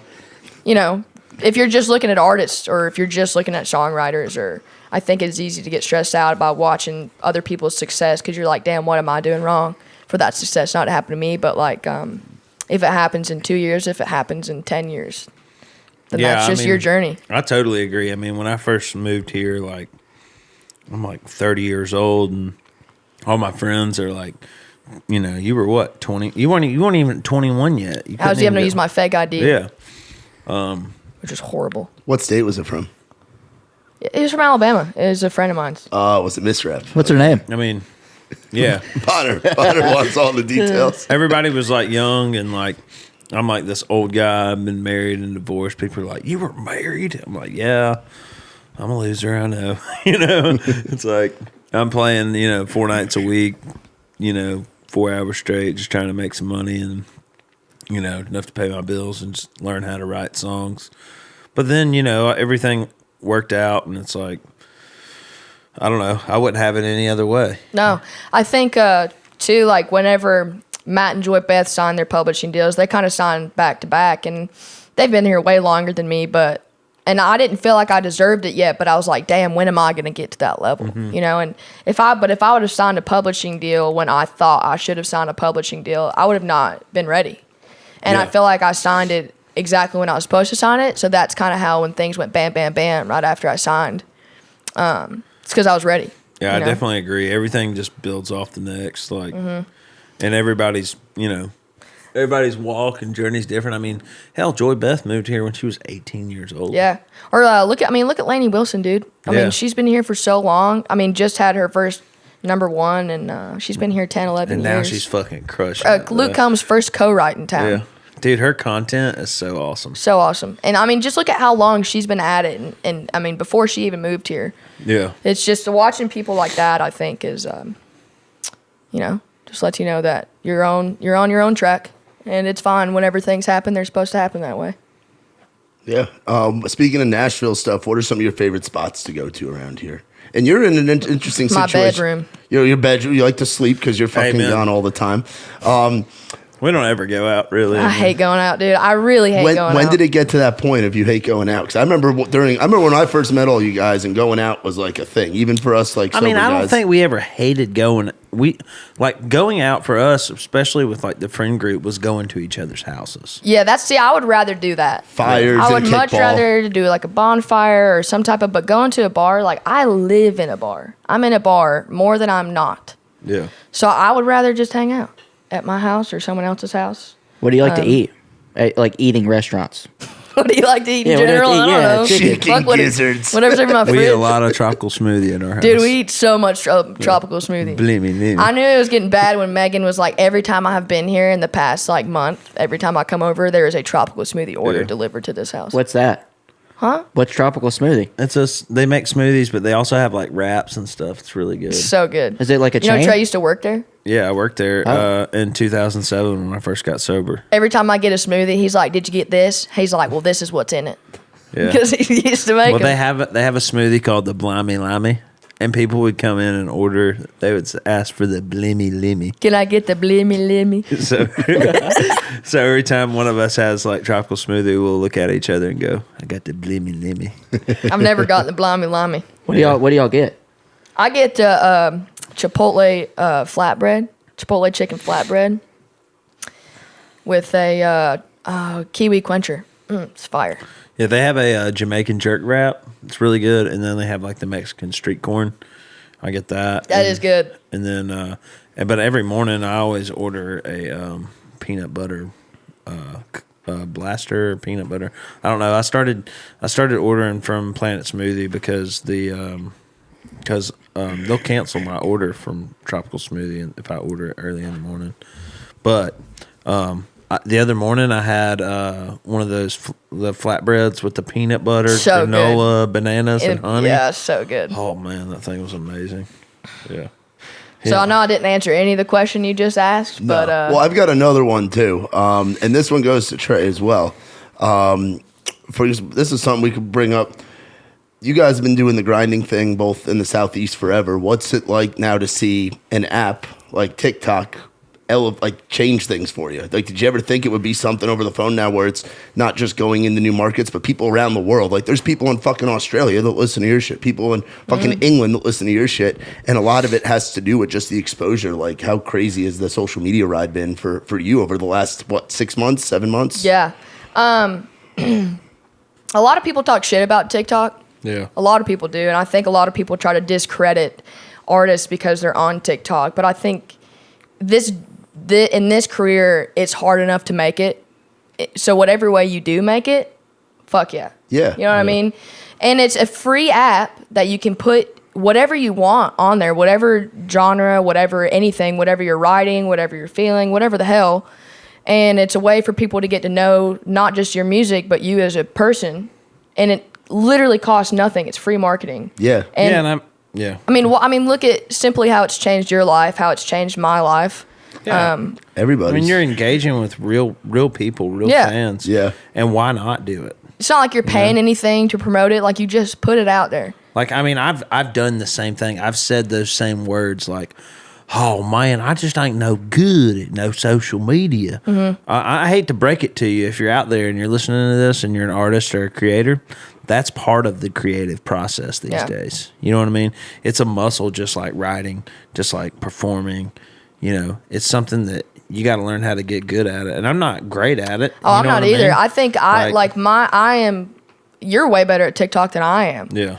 you know, if you're just looking at artists or if you're just looking at songwriters, or I think it's easy to get stressed out by watching other people's success because you're like, damn, what am I doing wrong for that success not to happen to me? But like, if it happens in 2 years, if it happens in 10 years, then that's just your journey. I totally agree. I mean, when I first moved here, like, I'm like 30 years old, and all my friends are like, you know, you were what, 20? You weren't even 21 yet. You I was couldn't able to go- use my fake ID, Yeah. which is horrible. What state was it from? It was from Alabama. It was a friend of mine's. Was it misrep? What's her name? I mean, yeah. Potter wants all the details. Everybody was like young, and like, I'm like this old guy. I've been married and divorced. People are like, you were married? I'm like, yeah. I'm a loser, I know. You know, it's like I'm playing, 4 nights a week, 4 hours straight, just trying to make some money and, enough to pay my bills and just learn how to write songs. But then, everything worked out, and it's like, I don't know. I wouldn't have it any other way. No, I think too. Like whenever Matt and Joy Beth signed their publishing deals, they kind of signed back to back, and they've been here way longer than me. And I didn't feel like I deserved it yet, but I was like, damn, when am I going to get to that level? And if I would have signed a publishing deal when I thought I should have signed a publishing deal, I would have not been ready. And I Yeah. feel like I signed it exactly when I was supposed to sign it. So that's kind of how when things went bam, bam, bam right after I signed. It's because I was ready. Yeah, you I know? definitely agree. Everything just builds off the next, like, and everybody's, everybody's walk and journey's different. I mean, hell, Joy Beth moved here when she was 18 years old. Yeah. Or look at Lainey Wilson, dude. I Yeah. mean, she's been here for so long. I mean, just had her first #1, and she's been here 10, 11 and years. now she's fucking crushing it. Luke Combs' first co-write in town. Yeah, dude, her content is so awesome. So awesome. And I mean, just look at how long she's been at it. And I mean, before she even moved here, Yeah, it's just watching people like that, I think, is, just lets you know that you're on your own track. And it's fine whenever things happen, they're supposed to happen that way. Yeah. Speaking of Nashville stuff, what are some of your favorite spots to go to around here? And you're in an interesting My situation. bedroom. Your bedroom. You like to sleep because you're fucking man. gone all the time. We don't ever go out, really. I hate going out, dude. I really hate going out. When did it get to that point of you hate going out? Because I remember when I first met all you guys, and going out was like a thing, even for us. Like, I mean, sober I don't guys. think we ever hated going. We like going out for us, especially with like the friend group, was going to each other's houses. Yeah, I would rather do that. Fires. I would and much kickball. rather do like a bonfire or some type of, but going to a bar, like I live in a bar. I'm in a bar more than I'm not. Yeah. So I would rather just hang out at my house or someone else's house. What do you like to eat? Like eating restaurants. What do you like to eat in Yeah, what do you general? like to eat? I don't Yeah, know. chicken. Chicken what- gizzards. Whatever's in my We eat a fridge. lot of tropical smoothie in our house. Dude, we eat so much tropical smoothie. Believe me. I knew it was getting bad when Megan was like, every time I have been here in the past like month, every time I come over, there is a tropical smoothie order Yeah. delivered to this house. What's that? Huh? What's tropical smoothie? They make smoothies, but they also have like wraps and stuff. It's really good. So good. Is it like a You know, chain? Trey used to work there. Yeah, I worked there Oh. in 2007 when I first got sober. Every time I get a smoothie, he's like, "Did you get this?" He's like, "Well, this is what's in it," Yeah. because he used to make Well, them. they have a smoothie called the Blimey Limey, and people would come in and order. They would ask for the Blimmy Limmy. Can I get the blimmy limmy? So, so every time one of us has like tropical smoothie, we'll look at each other and go, "I got the Blimmy Limmy." I've never gotten the blimey limey. What do y'all get? I get Chipotle flatbread, Chipotle chicken flatbread with a kiwi quencher. It's fire. Yeah, they have a Jamaican jerk wrap. It's really good, and then they have like the Mexican street corn. I get that. That is good. And then, but every morning I always order a peanut butter blaster or peanut butter. I don't know. I started ordering from Planet Smoothie because they'll cancel my order from Tropical Smoothie if I order it early in the morning. But the other morning I had one of those the flatbreads with the peanut butter, So granola, bananas, and honey. Yeah, so good. Oh man, that thing was amazing. Yeah. So I know I didn't answer any of the question you just asked, but well, I've got another one too, and this one goes to Trey as well. This is something we could bring up. You guys have been doing the grinding thing both in the Southeast forever. What's it like now to see an app like TikTok change things for you? Like, did you ever think it would be something over the phone now where it's not just going into new markets, but people around the world? Like, there's people in fucking Australia that listen to your shit, people in fucking England that listen to your shit, and a lot of it has to do with just the exposure. Like, how crazy has the social media ride been for you over the last, 6 months, 7 months? yeah. A lot of people talk shit about TikTok. Yeah. A lot of people do, and I think a lot of people try to discredit artists because they're on TikTok. But I think in this career, it's hard enough to make it. So whatever way you do make it, fuck yeah. Yeah. You know what I mean? And it's a free app that you can put whatever you want on there, whatever genre, whatever anything, whatever you're writing, whatever you're feeling, whatever the hell. And it's a way for people to get to know not just your music, but you as a person. And it literally costs nothing. It's free marketing. Yeah. And yeah. I mean, look at simply how it's changed your life, how it's changed my life. Yeah. Everybody. I mean, you're engaging with real people, real Yeah. fans. Yeah. And why not do it? It's not like you're paying anything to promote it. Like, you just put it out there. Like, I mean, I've done the same thing. I've said those same words like, "Oh man, I just ain't no good at no social media." I hate to break it to you if you're out there and you're listening to this and you're an artist or a creator. That's part of the creative process these Yeah. days. You know what I mean? It's a muscle, just like writing, just like performing. You know, it's something that you got to learn how to get good at it. And I'm not great at it. Oh, You I'm know not what I either. mean? I think you're way better at TikTok than I am. Yeah.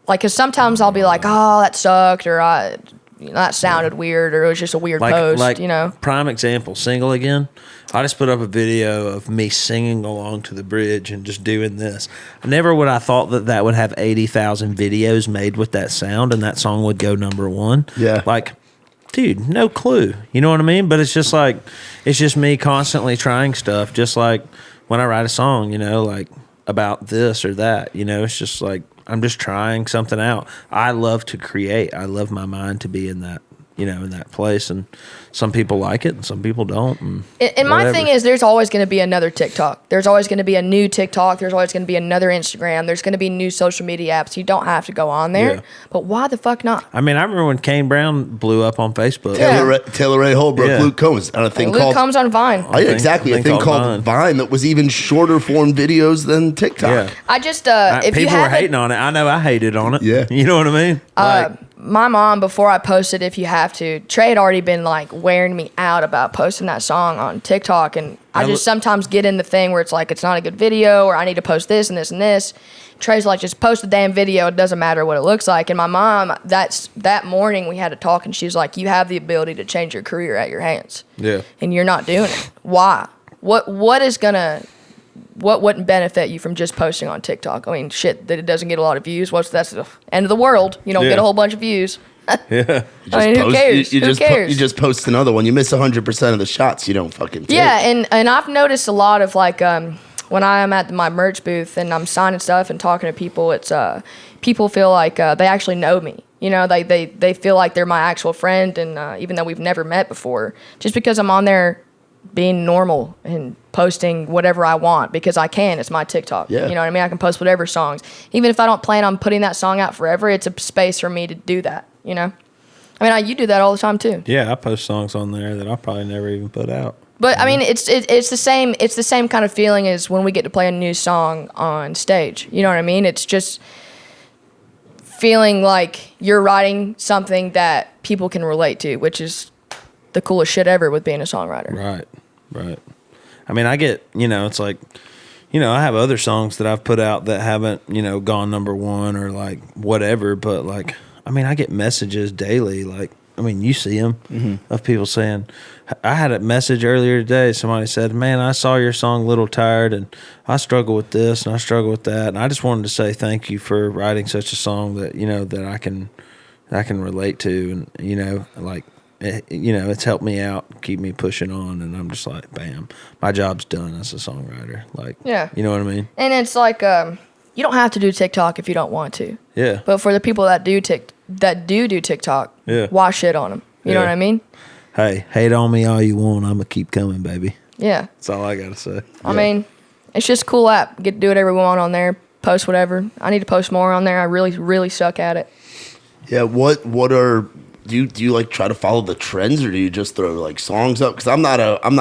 Like, because sometimes I'll be like, oh, that sucked, or that sounded weird, or it was just a weird post, you know? Prime example, Single Again. I just put up a video of me singing along to the bridge and just doing this. Never would I thought that would have 80,000 videos made with that sound and that song would go number one. Yeah. Like, dude, no clue. You know what I mean? But it's just like, it's just me constantly trying stuff. Just like when I write a song, you know, like about this or that, you know, it's just like, I'm just trying something out. I love to create. I love my mind to be in that in that place. And some people like it and some people don't. And my thing is, there's always going to be another TikTok. There's always going to be a new TikTok. There's always going to be another Instagram. There's going to be new social media apps. You don't have to go on there. Yeah. But why the fuck not? I mean, I remember when Kane Brown blew up on Facebook. Taylor Ray Holbrook, Yeah. Luke Combs, on a thing Luke called comes on Vine. Oh, yeah, exactly. a A thing thing called called Vine that was even shorter form videos than TikTok. Yeah. I just if you People were haven't, hating on it. I know I hated on it. Yeah. You know what I mean? my mom, before I posted If You Have To, Trey had already been like wearing me out about posting that song on TikTok. And I just sometimes get in the thing where it's like, it's not a good video, or I need to post this and this and this. Trey's like, just post the damn video. It doesn't matter what it looks like. And my mom, that morning we had a talk, and she's like, you have the ability to change your career at your hands. Yeah. And you're not doing it. Why? What wouldn't benefit you from just posting on TikTok? I mean, shit, that it doesn't get a lot of views. That's the end of the world. You don't get a whole bunch of views. Yeah. I mean, who cares? Who cares? You just post another one. You miss 100% of the shots you don't fucking take. Yeah, and I've noticed a lot of like when I am at my merch booth and I'm signing stuff and talking to people, it's people feel like they actually know me. You know, they feel like they're my actual friend, and even though we've never met before, just because I'm on there being normal and posting whatever I want because I can. It's my TikTok. Yeah. You know what I mean? I can post whatever songs. Even if I don't plan on putting that song out forever, it's a space for me to do that, you know? I mean, you do that all the time too. Yeah, I post songs on there that I'll probably never even put out. But I mean, it's the same kind of feeling as when we get to play a new song on stage. You know what I mean? It's just feeling like you're writing something that people can relate to, which is the coolest shit ever with being a songwriter. Right. I mean, I get, it's like, I have other songs that I've put out that haven't, gone number one or like whatever, but like, I mean, I get messages daily, like, I mean, you see them of people saying, I had a message earlier today. Somebody said, man, I saw your song Little Tired, and I struggle with this and I struggle with that. And I just wanted to say thank you for writing such a song that, that I can relate to. And, like, it's helped me out, keep me pushing on. And I'm just like, bam, my job's done as a songwriter. Like, Yeah. You know what I mean? And it's like, you don't have to do TikTok if you don't want to. Yeah. But for the people that do TikTok, Yeah. why shit on them? You know Yeah. what I mean? Hey, hate on me all you want. I'm going to keep coming, baby. Yeah. That's all I got to say. I mean, it's just a cool app. Get to do whatever we want on there. Post whatever. I need to post more on there. I really, really suck at it. Yeah, what are do you like try to follow the trends, or do you just throw like songs up? Because I'm not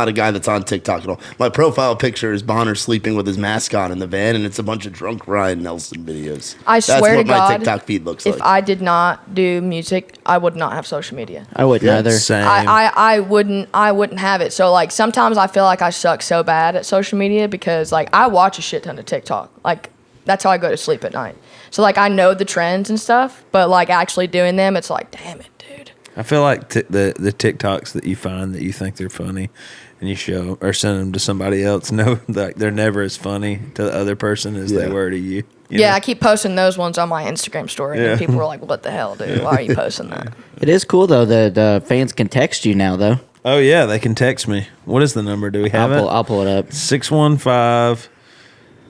a guy that's on TikTok at all. My profile picture is Bonner sleeping with his mask on in the van, and it's a bunch of drunk Ryan Nelson videos. I That's swear what to my God, TikTok feed looks if like. I did not do music, I would not have social media. I wouldn't either. Same. I wouldn't have it. So like sometimes I feel like I suck so bad at social media because like I watch a shit ton of TikTok. Like that's how I go to sleep at night. So like I know the trends and stuff, but like actually doing them, it's like, damn it, dude. I feel like the TikToks that you find that you think they're funny and you show or send them to somebody else, know that they're never as funny to the other person as they were to you. Yeah, I keep posting those ones on my Instagram story, Yeah. and people were like, "What the hell, dude? Why are you posting that?" It is cool though that fans can text you now though. Oh yeah, they can text me. What is the number? Do we have I'll pull it up. 615.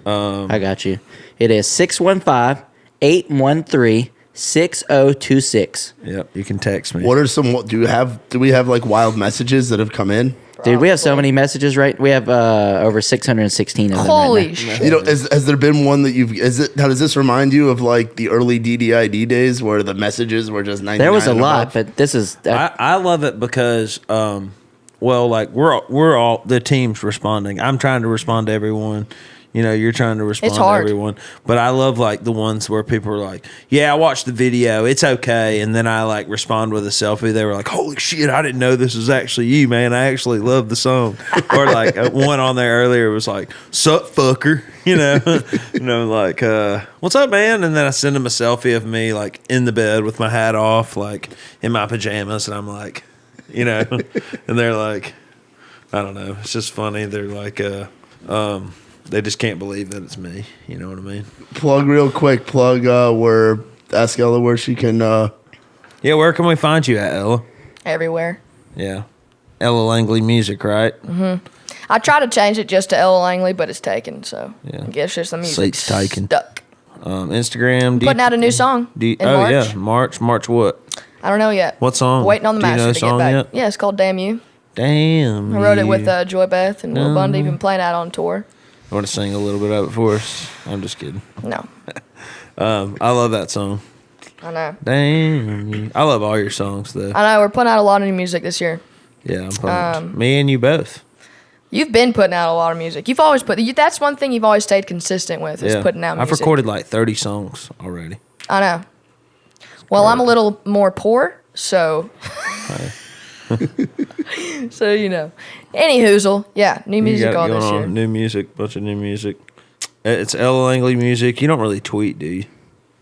I got you. It is 615-813-6026. Yep, you can text me. What are some? Do we have like wild messages that have come in? Dude, we have so many messages, right? We have over 616 of them. Holy right shit! You know, has there been one that how does this remind you of like the early DDID days where the messages were just 99? There was a and lot, above? but this is I love it because, like we're all the team's responding. I'm trying to respond to everyone. You're trying to respond It's to hard. everyone. But I love like the ones where people are like, "Yeah, I watched the video. It's okay." And then I like respond with a selfie. They were like, "Holy shit! I didn't know this was actually you, man. I actually love the song." Or like one on there earlier was like, "Sup, fucker?" Like, "What's up, man?" And then I send them a selfie of me like in the bed with my hat off, like in my pajamas, and I'm like, and they're like, I don't know. It's just funny. They're like, they just can't believe that it's me. You know what I mean? Plug real quick. Where ask Ella where she can. Yeah, where can we find you at, Ella? Everywhere. Yeah. Ella Langley Music, right? I try to change it just to Ella Langley, but it's taken. So Yeah. I guess just the music Seat's taken. stuck. Instagram. Putting out a new song in March. Yeah, March. What? I don't know yet. What song? Waiting on the Do you know master the to song get back. yet? Yeah, it's called Damn You. Damn. I wrote it you. with Joy Beth and Will Bundy. Been playing out on tour. You want to sing a little bit of it for us? I'm just kidding. No, I love that song. I know. Damn you. I love all your songs, though. I know. We're putting out a lot of new music this year. Yeah, I'm pumped. Me and you both. You've been putting out a lot of music. You've always that's one thing you've always stayed consistent with is putting out music. I've recorded like 30 songs already. I know. Well, I'm a little more poor, so. So, you know. Any hoozle. Yeah, new music all this year. New music, bunch of new music. It's Ella Langley music. You don't really tweet, do you?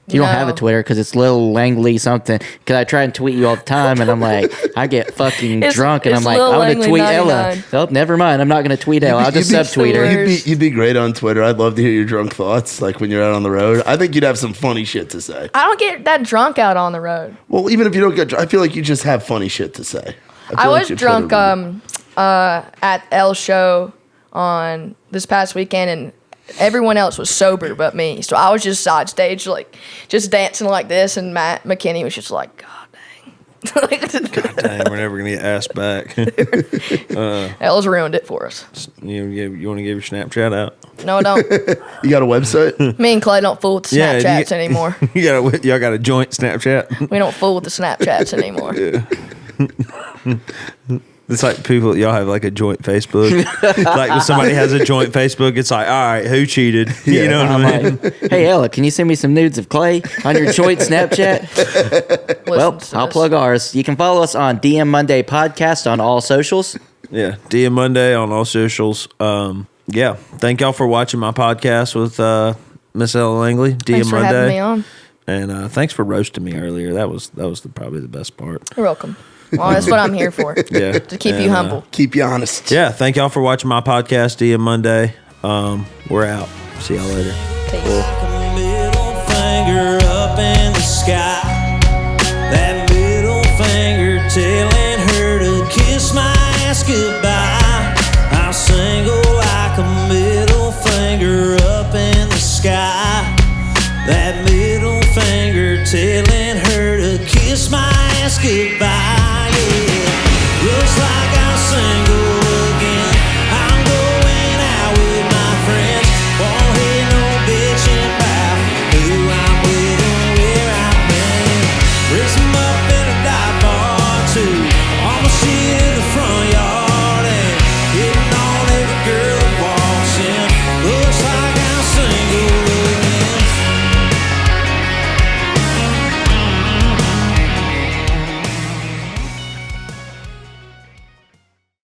You don't have a Twitter because it's Lil Langley something. Because I try and tweet you all the time, and I'm like, I get fucking drunk, and I'm like, I'm going to tweet Ella. Oh, never mind. I'm not going to tweet Ella. I'll just subtweet her. You'd be great on Twitter. I'd love to hear your drunk thoughts, like when you're out on the road. I think you'd have some funny shit to say. I don't get that drunk out on the road. Well, even if you don't get drunk, I feel like you just have funny shit to say. I was drunk at Elle's show on this past weekend, and everyone else was sober but me. So I was just side stage, like, just dancing like this, and Matt McKinney was just like, God dang. God dang, we're never going to get asked back. Elle's ruined it for us. You want to give your Snapchat out? No, I don't. You got a website? Me and Clay don't fool with the Snapchats anymore. Y'all got a joint Snapchat? We don't fool with the Snapchats anymore. It's like people, y'all have like a joint Facebook. Like when somebody has a joint Facebook, it's like, all right, who cheated? You know what I mean? Like, hey, Ella, can you send me some nudes of Clay on your joint Snapchat? Well, I'll plug ours. You can follow us on DM Monday Podcast on all socials. Yeah, DM Monday on all socials. Yeah, thank y'all for watching my podcast with Miss Ella Langley. DM Thanks for Monday. having me on. And thanks for roasting me earlier. That was probably the best part. You're welcome. Well, that's what I'm here for. Yeah, to keep you humble. Keep you honest. Yeah, thank y'all for watching my podcast, DM Monday. We're out. See y'all later. Peace. Middle finger up in the sky. That middle finger telling her to kiss my ass goodbye. I'm single like a middle finger up in the sky. That middle finger telling her to kiss my ass goodbye.